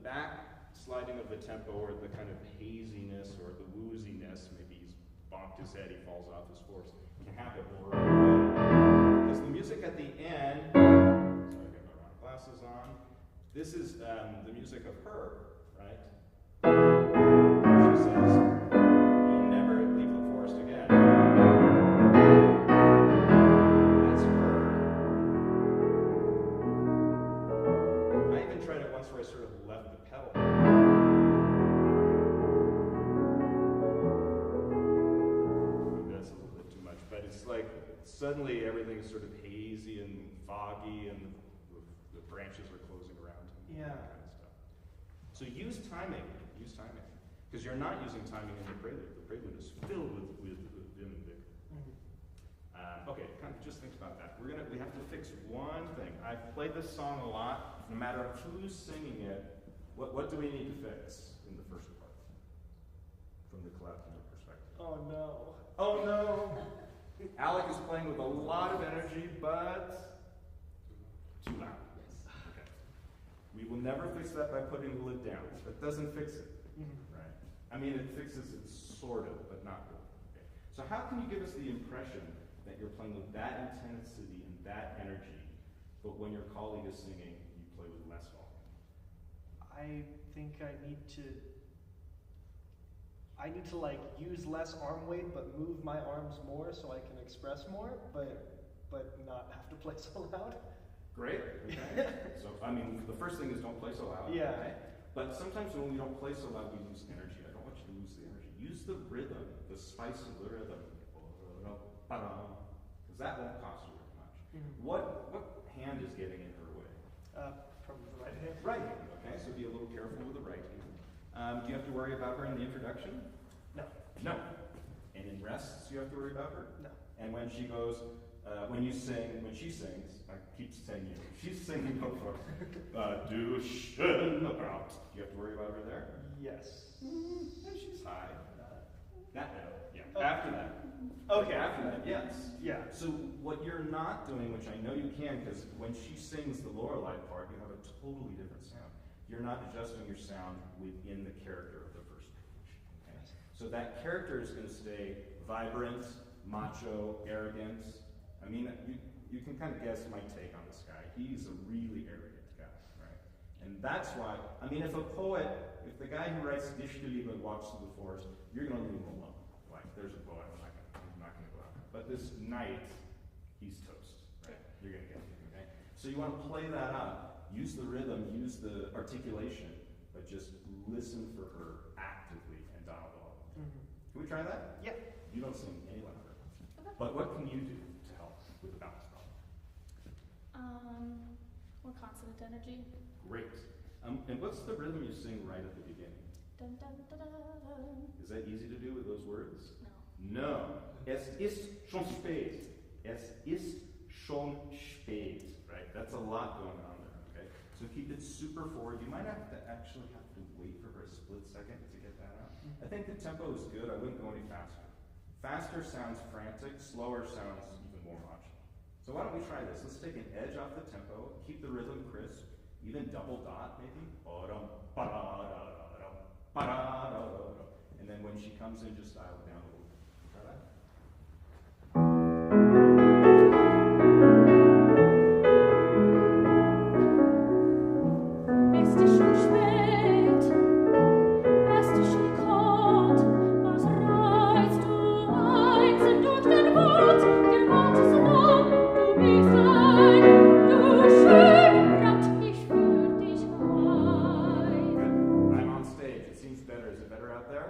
backsliding of the tempo, or the kind of haziness, or the wooziness, maybe he's bonked his head, he falls off his horse, can happen right away. Because the music at the end, so I got my round glasses on. This is the music of her, right? She says, you'll never leave the forest again. That's her. I even tried it once where I sort of left the pedal. Maybe that's a little bit too much, but it's like suddenly everything is sort of hazy. hazy and foggy, and the branches are closing around him. Yeah. That kind of stuff. So use timing. Use timing. Because you're not using timing in the prelude. The prelude is filled with vim and vigor. Okay, kind of just think about that. We have to fix one thing. I've played this song a lot. No matter who's singing it, what do we need to fix in the first part? From the collaborative perspective. Oh no. Oh no! Alec is playing with a lot of energy, but too loud. Okay. We will never fix that by putting the lid down. That doesn't fix it, right? I mean, it fixes it sort of, but not really. Okay. So how can you give us the impression that you're playing with that intensity and that energy, but when your colleague is singing, you play with less volume? I think I need to like use less arm weight, but move my arms more so I can express more, but not have to play so loud. Great. Okay. So I mean, the first thing is don't play so loud. Yeah. Okay? But sometimes when we don't play so loud, we lose energy. I don't want you to lose the energy. Use the rhythm, the spice of the rhythm. Because that won't cost you very much. What hand is getting in her way? Probably the right hand. Right hand. Okay, so be a little careful with the right hand. Do you have to worry about her in the introduction? No. No. And in rests, you have to worry about her? No. And when she goes, when she sings, I keep saying you. She's singing before. Do about. Do you have to worry about her there? Yes. And she's high. That note. Yeah. Oh. After that. Okay. After that, yes. Yeah. So what you're not doing, which I know you can, because when she sings the Lorelei part, you have a totally different sound. You're not adjusting your sound within the character of the first page. Okay? So that character is going to stay vibrant, macho, arrogant. I mean, you can kind of guess my take on this guy. He's a really arrogant guy, right? And that's why, I mean, if the guy who writes Dichterliebe walks through the forest, you're going to leave him alone. Like, there's a poet, I'm not going to go out there. But this knight, he's toast, right? You're going to get him, okay? So you want to play that up. Use the rhythm, use the articulation, but just listen for her actively and dial it all. Can we try that? Yeah. You don't sing any louder. Okay. But what can you do to help with the balance problem? More consonant energy. Great. And what's the rhythm you sing right at the beginning? Dun, dun, dun, dun, dun. Is that easy to do with those words? No. No. Es ist schon spät. Es ist schon spät. Right? That's a lot going on there, okay? So keep it super forward. You might have to wait for a split second to get that out. I think the tempo is good. I wouldn't go any faster. Faster sounds frantic. Slower sounds even more macho. So why don't we try this? Let's take an edge off the tempo. Keep the rhythm crisp. Even double dot, maybe. And then when she comes in, just dial it down a little bit. Try that. Es ist schon spät, es ist schon kalt, was reizt du einzeln durch den Wald? Der Wald ist lang, du bist ein, du schön, ich fühl dich heim. Good. I'm on stage. It seems better. Is it better out there?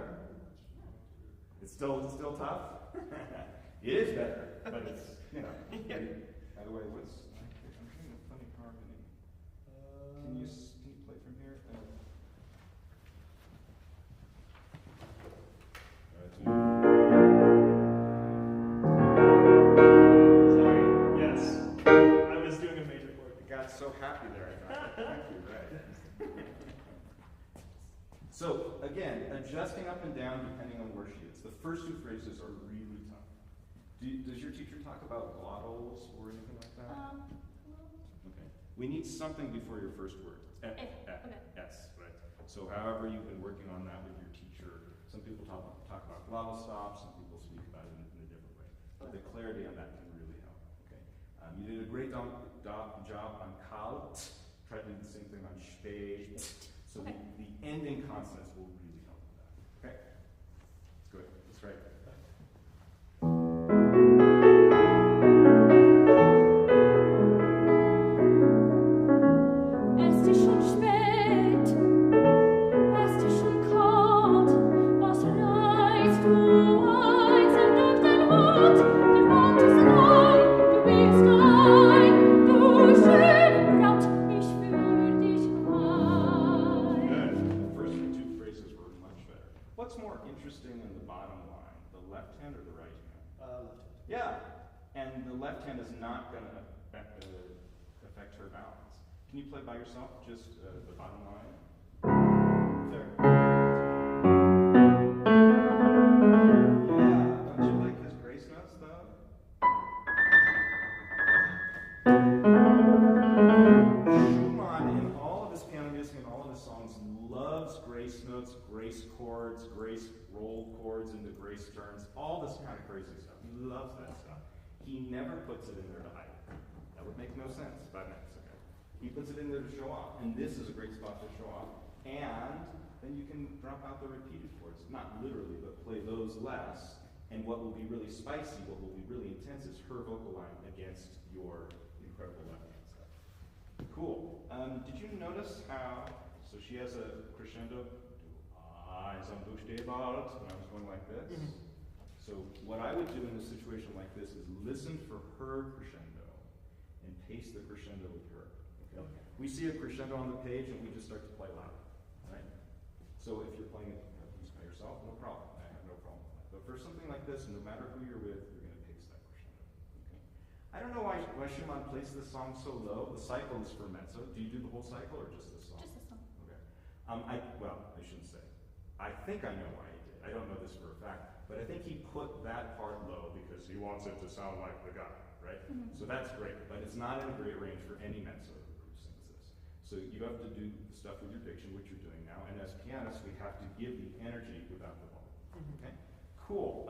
It's still tough? It is better, but it's, by the way, I'm hearing a funny harmony. Can you play from here? Sorry. Yes. I was doing a major chord. I got so happy there. I thought, thank you, right? So, again, adjusting up and down depending on where she is. The first two phrases are really tough. Does your teacher talk about glottals or anything like that? Okay. We need something before your first word. F, okay. S, right? So however you've been working on that with your teacher, some people talk about glottal stops, some people speak about it in a different way. But the clarity on that can really help, okay? You did a great job on kalt. Try to do the same thing on spät. So the ending consonants will really help with that, okay? Good, that's right. Es ist schon spät, es ist schon kalt, was reizt du einzeln durch den Wald? Der Wald ist lang, du bist ein. What's more interesting in the bottom line, the left hand or the right hand? Left hand. Yeah, and the left hand is not going to affect her balance. Can you play by yourself, just the bottom line? There. Yeah, don't you like his grace notes, though? Schumann, in all of his piano music and all of his songs, loves grace notes, grace chords, grace rolled chords into grace turns, all this kind of crazy stuff. He loves that stuff. He never puts it in there to hide it. That would make no sense, but that's okay. He puts it in there to show off, and this is a great spot to show off. And then you can drop out the repeated chords, not literally, but play those less. And what will be really spicy, what will be really intense, is her vocal line against your incredible left hand stuff. Cool. Did you notice how? So she has a crescendo. Eyes on Buchstabart, when I was going like this. So what I would do in a situation like this is listen for her crescendo and paste the crescendo with her. Okay? We see a crescendo on the page and we just start to play loud, right? So if you're playing it by yourself, no problem. I have no problem with that. But for something like this, no matter who you're with, you're going to paste that crescendo. Okay? I don't know why Schumann plays this song so low. The cycle is for mezzo. Do you do the whole cycle or just this song? Just the song. Okay. I shouldn't say. I think I know why he did. I don't know this for a fact, but I think he put that part low because he wants it to sound like the guy, right? So that's great, but it's not in a great range for any mezzo who sings this. So you have to do stuff with your diction, which you're doing now, and as pianists, we have to give the energy without the volume. Okay? Cool.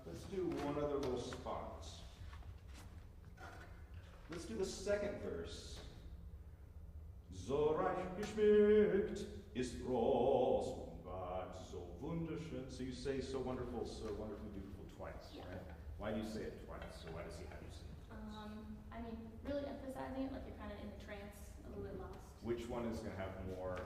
Let's do one other little spot. Let's do the second verse. So reich geschmückt ist groß. So wunderschön. So you say so wonderful, beautiful twice, Yeah. right? Why do you say it twice? So why does he have you say it twice? I mean, really emphasizing it, like you're kind of in the trance, a little bit lost. Which one is going to have more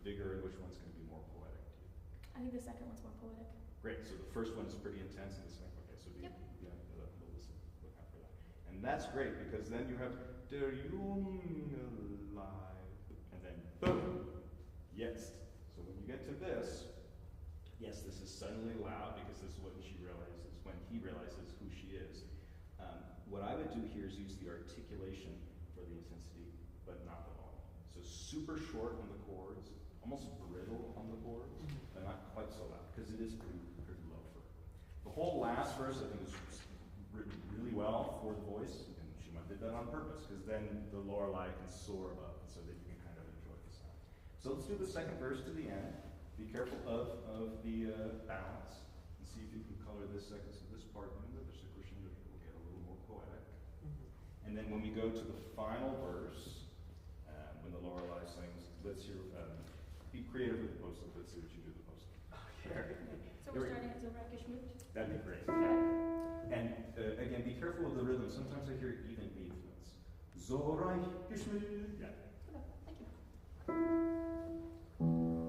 vigor and which one's going to be more poetic to you? I think the second one's more poetic. Great. So the first one is pretty intense and the second, okay, so Yep. we'll listen, look out for that. And that's great because then you have der Junge live, and then boom, yes. So when you get to this, yes, this is suddenly loud because this is when he realizes who she is. What I would do here is use the articulation for the intensity, but not the volume. So super short on the chords, almost brittle on the chords, but not quite so loud because it is pretty low for her. The whole last verse I think is written really well for the voice, and Schumann did that on purpose because then the Lorelei can soar above so that you can kind of enjoy the sound. So let's do the second verse to the end. Be careful of the balance and see if you can color this second. So this part, even though there's a crescendo, will get a little more poetic. And then when we go to the final verse, when the Lorelei sings, let's hear. Be creative with the post-it. Let's see what you do with the post-it. Okay. So we're starting at so reich geschmückt. That'd be great. And again, be careful with the rhythm. Sometimes I hear even eighth notes. So reich geschmückt. Yeah. Okay, thank you.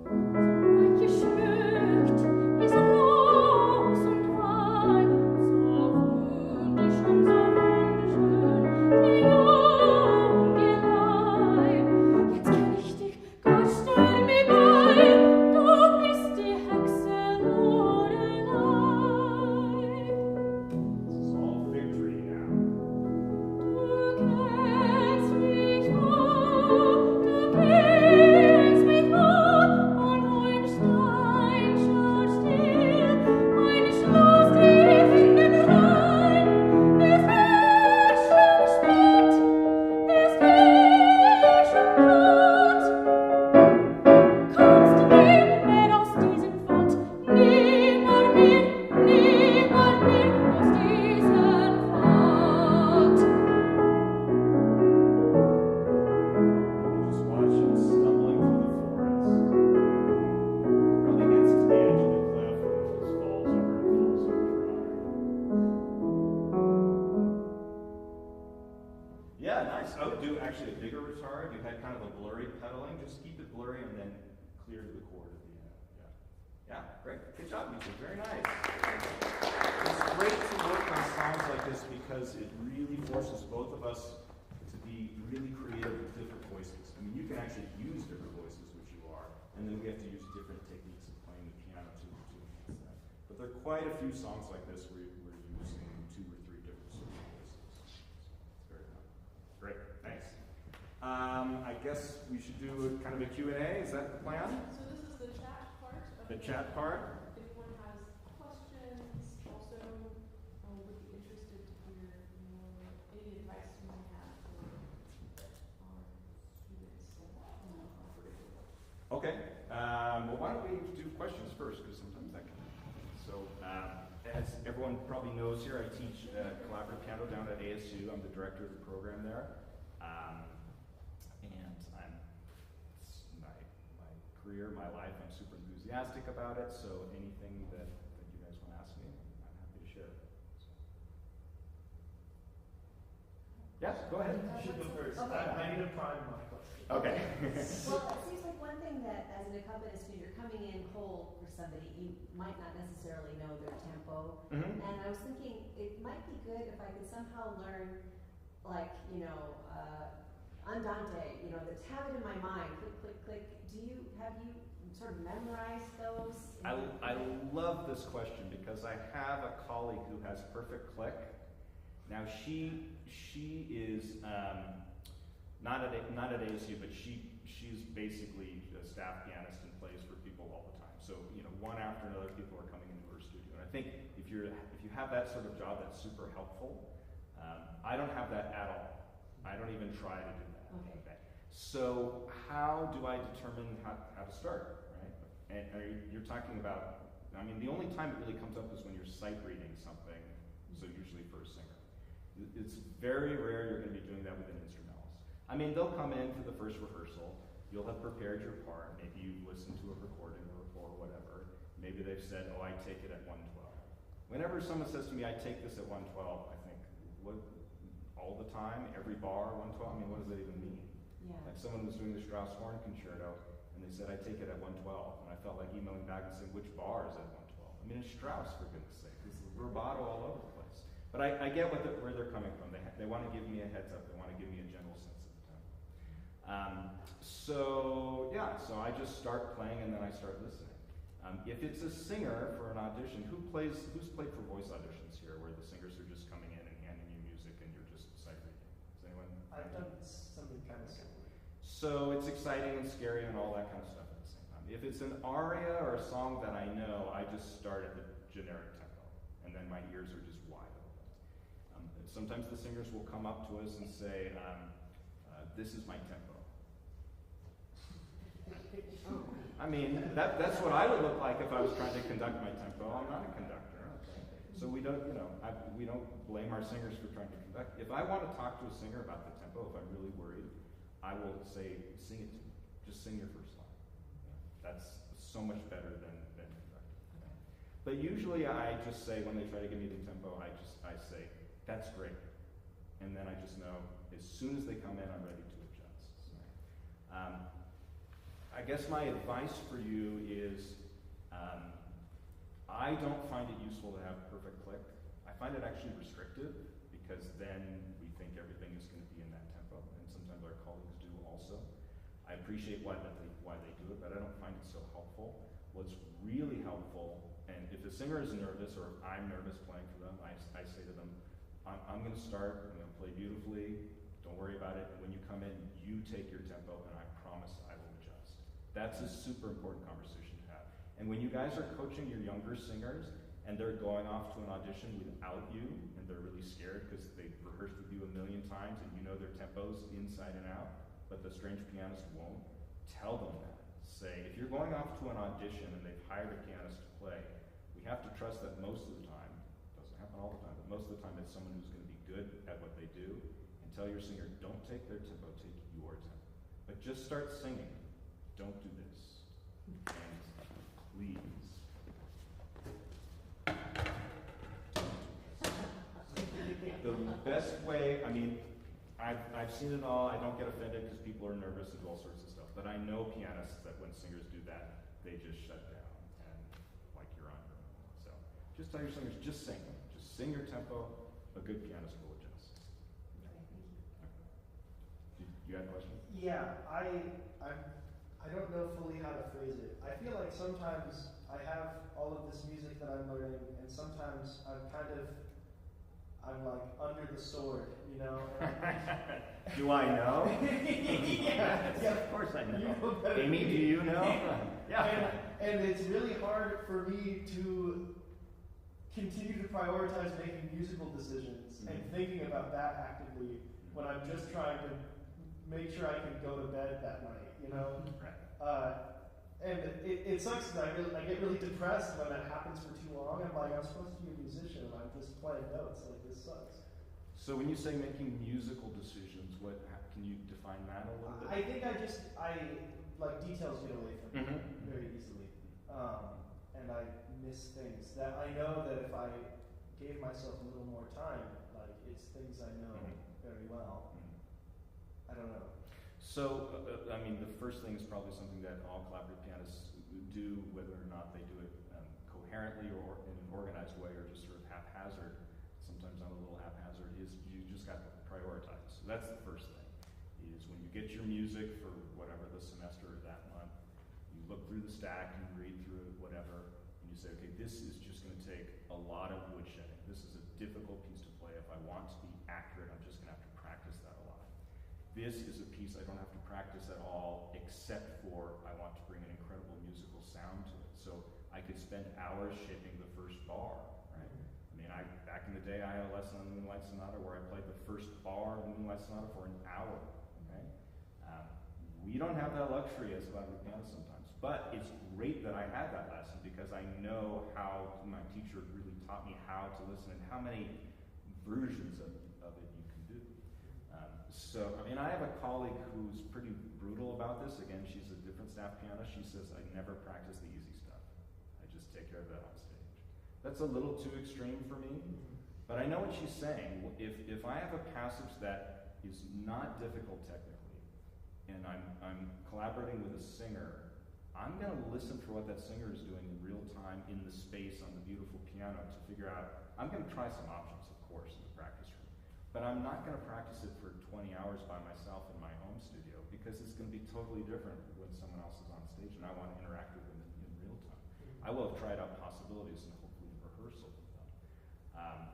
Reich geschmückt ist groß und rein, so wunderschön, die junge Leib. Jetzt kenn ich dich, Gott stell mir bei, du bist die Hexe Lorelei. This is all victory now. Du kennst mich wohl, du kennst mich wohl, von ein Stein schaut still, ein Schloss tief in den Rhein, es herrscht und schmeckt, es herrscht und Gott. Kannst du nimmer aus diesem Wald, nimmer mehr aus diesem Wald. Just watch him stumbling through the forest. Probably gets to the edge of the cliff and just falls over and falls over Yeah, nice. I would do actually a bigger retard. You had kind of a blurry pedaling. Just keep it blurry and then clear to the chord at the end. Yeah, great. Good job, you two. Very nice. It's great to work on songs like this because it really forces both of us to be really creative with different voices. I mean, you can actually use different voices, which you are, and then we have to use different techniques of playing the piano to quite a few songs like this where we're using 2 or 3 different sort of voices. So it's very fun. Great, thanks. I guess we should do kind of a Q&A. Is that the plan? So this is the chat part. The chat part? If anyone has questions, also would be interested to hear any advice you might have for our students. Okay. Well, why don't we do questions first, because sometimes that can happen. So, as everyone probably knows here, I teach collaborative piano down at ASU. I'm the director of the program there. And it's my career, my life, I'm super enthusiastic about it. So anything that you guys want to ask me, I'm happy to share. So. Yes, go ahead. You should go first. Okay. I need to prime my question. Okay. Well, it seems like one thing that, as an accompanist, when you're coming in cold for somebody, you might not necessarily know their tempo. Mm-hmm. And I was thinking it might be good if I could somehow learn, like, Andante, just have it in my mind, click, click, click. Have you sort of memorized those? I love this question because I have a colleague who has perfect click. Now she is not at ASU, but she's basically a staff pianist and plays for people all the time. So one after another, people are coming into her studio. And I think if you have that sort of job, that's super helpful. I don't have that at all. I don't even try to do that. Okay. So how do I determine how to start, right? And you're talking about, the only time it really comes up is when you're sight reading something, so usually for a singer. It's very rare you're going to be doing that with an instrumentalist. They'll come in for the first rehearsal, you'll have prepared your part, maybe you've listened to a recording or whatever, maybe they've said, oh, I take it at 112. Whenever someone says to me, I take this at 112, I think, what? All the time, every bar, 112? What does that even mean? Yeah. Like someone was doing the Strauss horn concerto, and they said, I take it at 112. And I felt like emailing back and saying, which bar is at 112? It's Strauss, for goodness sake. This is rubato all over the place. But I get where they're coming from. They want to give me a heads up. They want to give me a general sense of the tempo. So I just start playing, and then I start listening. If it's a singer for an audition, who's played for voice auditions here, where the singers are just coming in and handing you music and you're just sight reading? Is anyone? I've done something kind of similar. So it's exciting and scary and all that kind of stuff at the same time. If it's an aria or a song that I know, I just start at the generic tempo, and then my ears are just wide open. Sometimes the singers will come up to us and say, this is my tempo. That's what I would look like if I was trying to conduct my tempo. I'm not a conductor. Okay? So we don't blame our singers for trying to conduct. If I want to talk to a singer about the tempo, if I'm really worried, I will say, sing it to me. Just sing your first line. That's so much better than conducting. But usually I just say, when they try to give me the tempo, I say, that's great. And then I just know, as soon as they come in, I'm ready to adjust. I guess my advice for you is, I don't find it useful to have perfect click. I find it actually restrictive, because then we think everything is going to be in that tempo, and sometimes our colleagues do also. I appreciate why they do it, but I don't find it so helpful. What's really helpful, and if a singer is nervous, or if I'm nervous playing for them, I say to them, I'm going to start, I'm going to play beautifully, don't worry about it, and when you come in, you take your tempo, and I promise I will adjust. That's a super important conversation to have. And when you guys are coaching your younger singers, and they're going off to an audition without you, and they're really scared because they've rehearsed with you 1,000,000 times, and you know their tempos inside and out, but the strange pianist won't, tell them that. Say, if you're going off to an audition and they've hired a pianist to play, we have to trust that most of the time, doesn't happen all the time, but most of the time it's someone who's going to be good at what they do, and tell your singer, don't take their tempo, take your tempo. But just start singing. Don't do this. And please. The best way, I've seen it all. I don't get offended because people are nervous and do all sorts of stuff. But I know pianists that when singers do that, they just shut down and like you're on your own. So just tell your singers, just sing. Just sing your tempo. A good pianist will adjust. Okay, thank you. Okay. You had a question? Yeah, I don't know fully how to phrase it. I feel like sometimes I have all of this music that I'm learning, and sometimes I'm like under the sword, you know. Do I know? Yeah, of course I know. You know better Amy, than do me. you know? Yeah. And it's really hard for me to continue to prioritize making musical decisions and thinking about that actively when I'm just trying to make sure I can go to bed that night, you know? Right. And it sucks because I get really depressed when that happens for too long. I'm like, I'm supposed to be a musician and I'm just playing notes. Like, this sucks. So when you say making musical decisions, can you define that a little bit? I think details get away from me very easily. And I miss things that I know that if I gave myself a little more time, like, it's things I know very well. I don't know. So, I mean, the first thing is probably something that all collaborative pianists do, whether or not they do it coherently or in an organized way or just sort of haphazard. Sometimes I'm a little haphazard, is you just got to prioritize. So that's the first thing, is when you get your music for whatever the semester or that month, you look through the stack, you read through it, whatever, and you say, okay, this is just going to take a lot of woodshedding. This is a difficult piece to play. If I want to be accurate, I'm just going to have to practice that a lot. This is a piece I don't have to practice at all, except for I want to bring an incredible musical sound to it. So I could spend hours shaping the first bar, right? I mean, back in the day, I had a lesson on the Moonlight Sonata where I played the first bar of the Moonlight Sonata for an hour, okay? We don't have that luxury as collaborative pianists sometimes, but it's great that I had that lesson because I know how my teacher really taught me how to listen and how many versions of it you can do. So, I mean, I have a colleague who's pretty brutal about this. Again, she's a different staff pianist. She says, I never practice the easy stuff. I just take care of that on stage. That's a little too extreme for me, but I know what she's saying. If I have a passage that is not difficult technically, and I'm collaborating with a singer, I'm going to listen for what that singer is doing in real time in the space on the beautiful piano to figure out. I'm going to try some options, of course, in the practice room. But I'm not going to practice it for 20 hours by myself in my home studio because it's going to be totally different when someone else is on stage and I want to interact with them in real time. I will have tried out possibilities and hopefully rehearsal with them.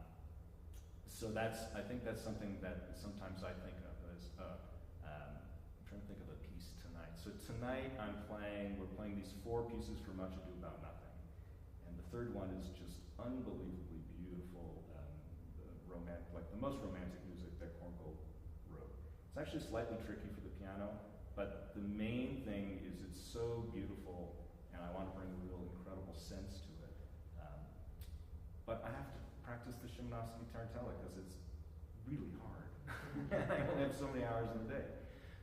So I think that's something that sometimes I think of as, I'm trying to think of a piece tonight. So tonight we're playing these 4 pieces for Much Ado About Nothing. And the third one is just unbelievably beautiful, like the most romantic music that Korngold wrote. It's actually slightly tricky for the piano, but the main thing is it's so beautiful, and I want to bring a real incredible sense to it. But I have to practice the Szymanowski Tarantella because it's really hard. I only have so many hours in a day.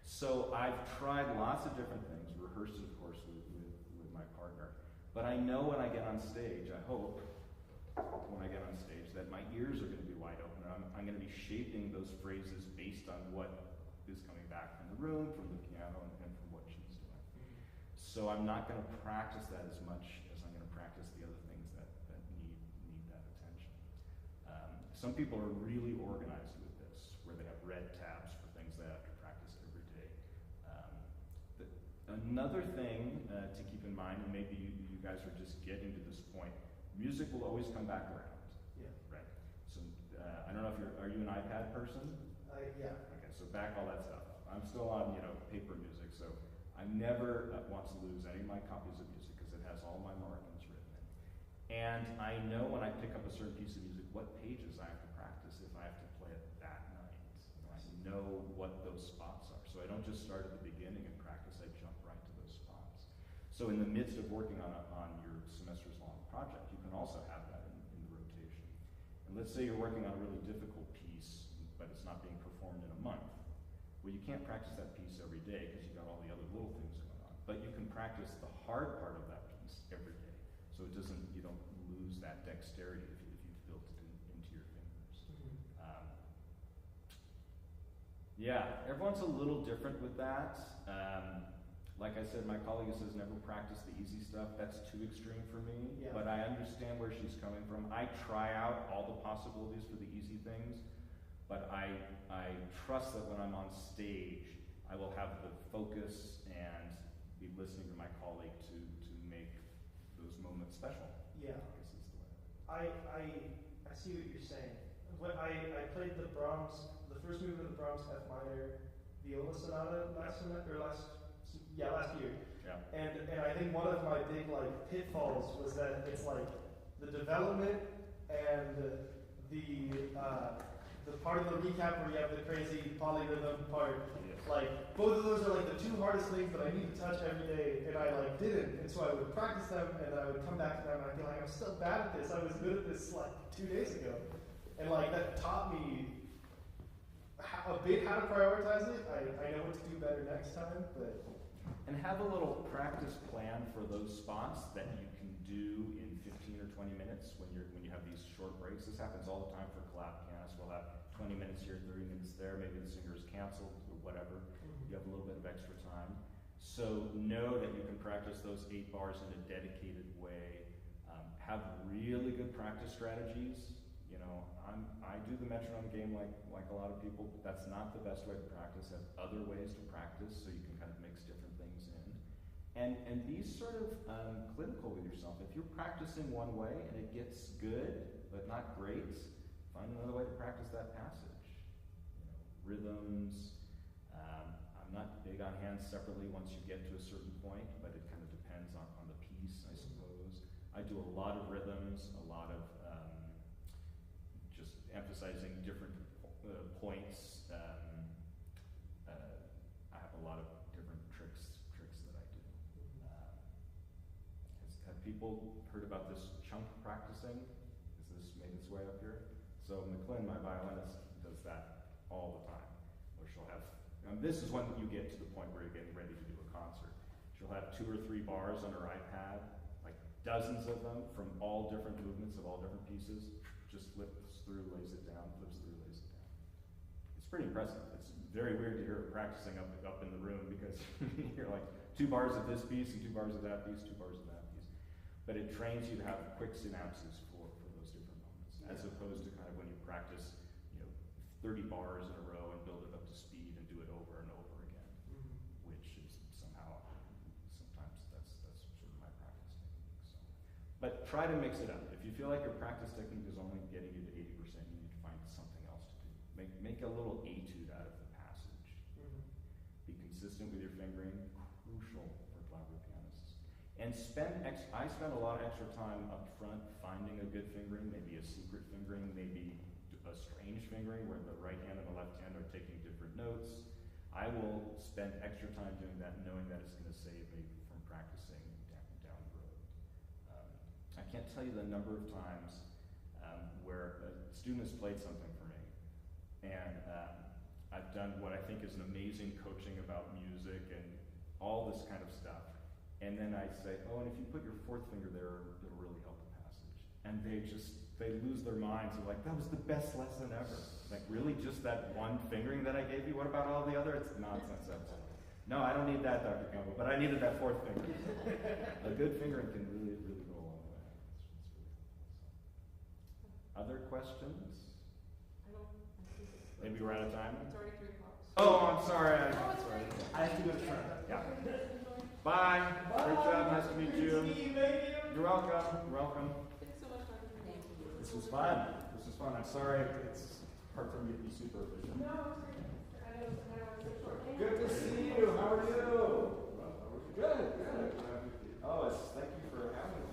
So I've tried lots of different things, rehearsed of course with my partner. But I know when I get on stage, I hope, when I get on stage, that my ears are going to be wide open. And I'm going to be shaping those phrases based on what is coming back from the room, from the piano, and from what she's doing. So I'm not going to practice that as much as I'm going to practice the other things that need that attention. Some people are really organized with this, where they have red tabs for things they have to practice every day. Another thing to keep in mind, and maybe you guys are just getting to this point, music will always come back around. Yeah. Right. So I don't know if are you an iPad person? Yeah. Okay, so back all that stuff. I'm still on, paper music, so I never want to lose any of my copies of music because it has all my markings written in. And I know when I pick up a certain piece of music, what pages I have to practice if I have to play it that night. I know what those spots are. So I don't just start at the beginning and practice, I jump right to those spots. So in the midst of working on your semester's long project, you can also have that in the rotation. And let's say you're working on a really difficult piece, but it's not being performed in a month. Well, you can't practice that piece every day because you've got all the other little things going on. But you can practice the hard part of that piece every day. So you don't lose that dexterity if you've built it into your fingers. Yeah, everyone's a little different with that. Like I said, my colleague says never practice the easy stuff. That's too extreme for me, but I understand where she's coming from. I try out all the possibilities for the easy things, but I trust that when I'm on stage, I will have the focus and be listening to my colleague to make those moments special. Yeah. I guess is the I see what you're saying. When I played the first movement of the Brahms F minor viola sonata last year. Yeah. And I think one of my big pitfalls was that it's the development and the part of the recap where you have the crazy polyrhythm part. Yes. Both of those are the two hardest things that I need to touch every day, and I didn't. And so I would practice them, and I would come back to them, and I'd be like, I'm still bad at this. I was good at this 2 days ago, and that taught me a bit how to prioritize it. I know what to do better next time, but. And have a little practice plan for those spots that you can do in 15 or 20 minutes when you have these short breaks. This happens all the time for collab pianists. We'll have 20 minutes here, 30 minutes there. Maybe the singer is canceled or whatever. You have a little bit of extra time. So know that you can practice those 8 bars in a dedicated way. Have really good practice strategies. I do the metronome game like a lot of people, but that's not the best way to practice. Have other ways to practice so you can kind of mix different things in. And be sort of clinical with yourself. If you're practicing one way and it gets good, but not great, find another way to practice that passage. Rhythms. I'm not big on hands separately once you get to a certain point, but it kind of depends on the piece, I suppose. I do a lot of rhythms, a lot of just emphasizing different points. I have a lot of different tricks that I do. Have people heard about this chunk practicing? Has this made its way up here? So McLin, my violinist, does that all the time. Or she'll have, this is when you get to the point where you're getting ready to do a concert. She'll have 2 or 3 bars on her iPad, dozens of them from all different movements of all different pieces. Just flips through, lays it down, flips through, lays it down. It's pretty impressive. It's very weird to hear her practicing up in the room because you're 2 bars of this piece and 2 bars of that piece, 2 bars of that piece. But it trains you to have quick synapses for those different moments, as opposed to kind of when you practice, 30 bars in a row and build it up to speed and do it over and over again, which is sometimes that's sort of my practice technique. So. But try to mix it up. If you feel like your practice technique is only getting you to 80%, you need to find something else to do. Make a little etude out of the passage. Be consistent with your fingering, crucial for collaborative pianists. And I spend a lot of extra time up front finding a good fingering, maybe a secret fingering, maybe a strange fingering where the right hand and the left hand are taking different notes. I will spend extra time doing that, knowing that it's going to save me from practicing down the road. I can't tell you the number of times where a student has played something for me, and I've done what I think is an amazing coaching about music and all this kind of stuff. And then I say, and if you put your 4th finger there, it'll really help the passage. And they lose their minds. They're like, that was the best lesson ever. Really, just that one fingering that I gave you? What about all the other? It's nonsense. No, I don't need that, Dr. Campbell, but I needed that 4th finger. A good fingering can really, really go a long way. It's really helpful. Other questions? Maybe we're out of time? It's already 3 o'clock. Oh, I'm sorry. I have to go to church. Yeah. Bye. Great job. Nice to meet you. You're welcome. You're welcome. Thanks so much, Dr. Campbell. This was fun. I'm sorry it's hard for me to be super efficient. No, it's great. I know it's so short. Good to see you. How are you? Good. Oh, thank you for having me.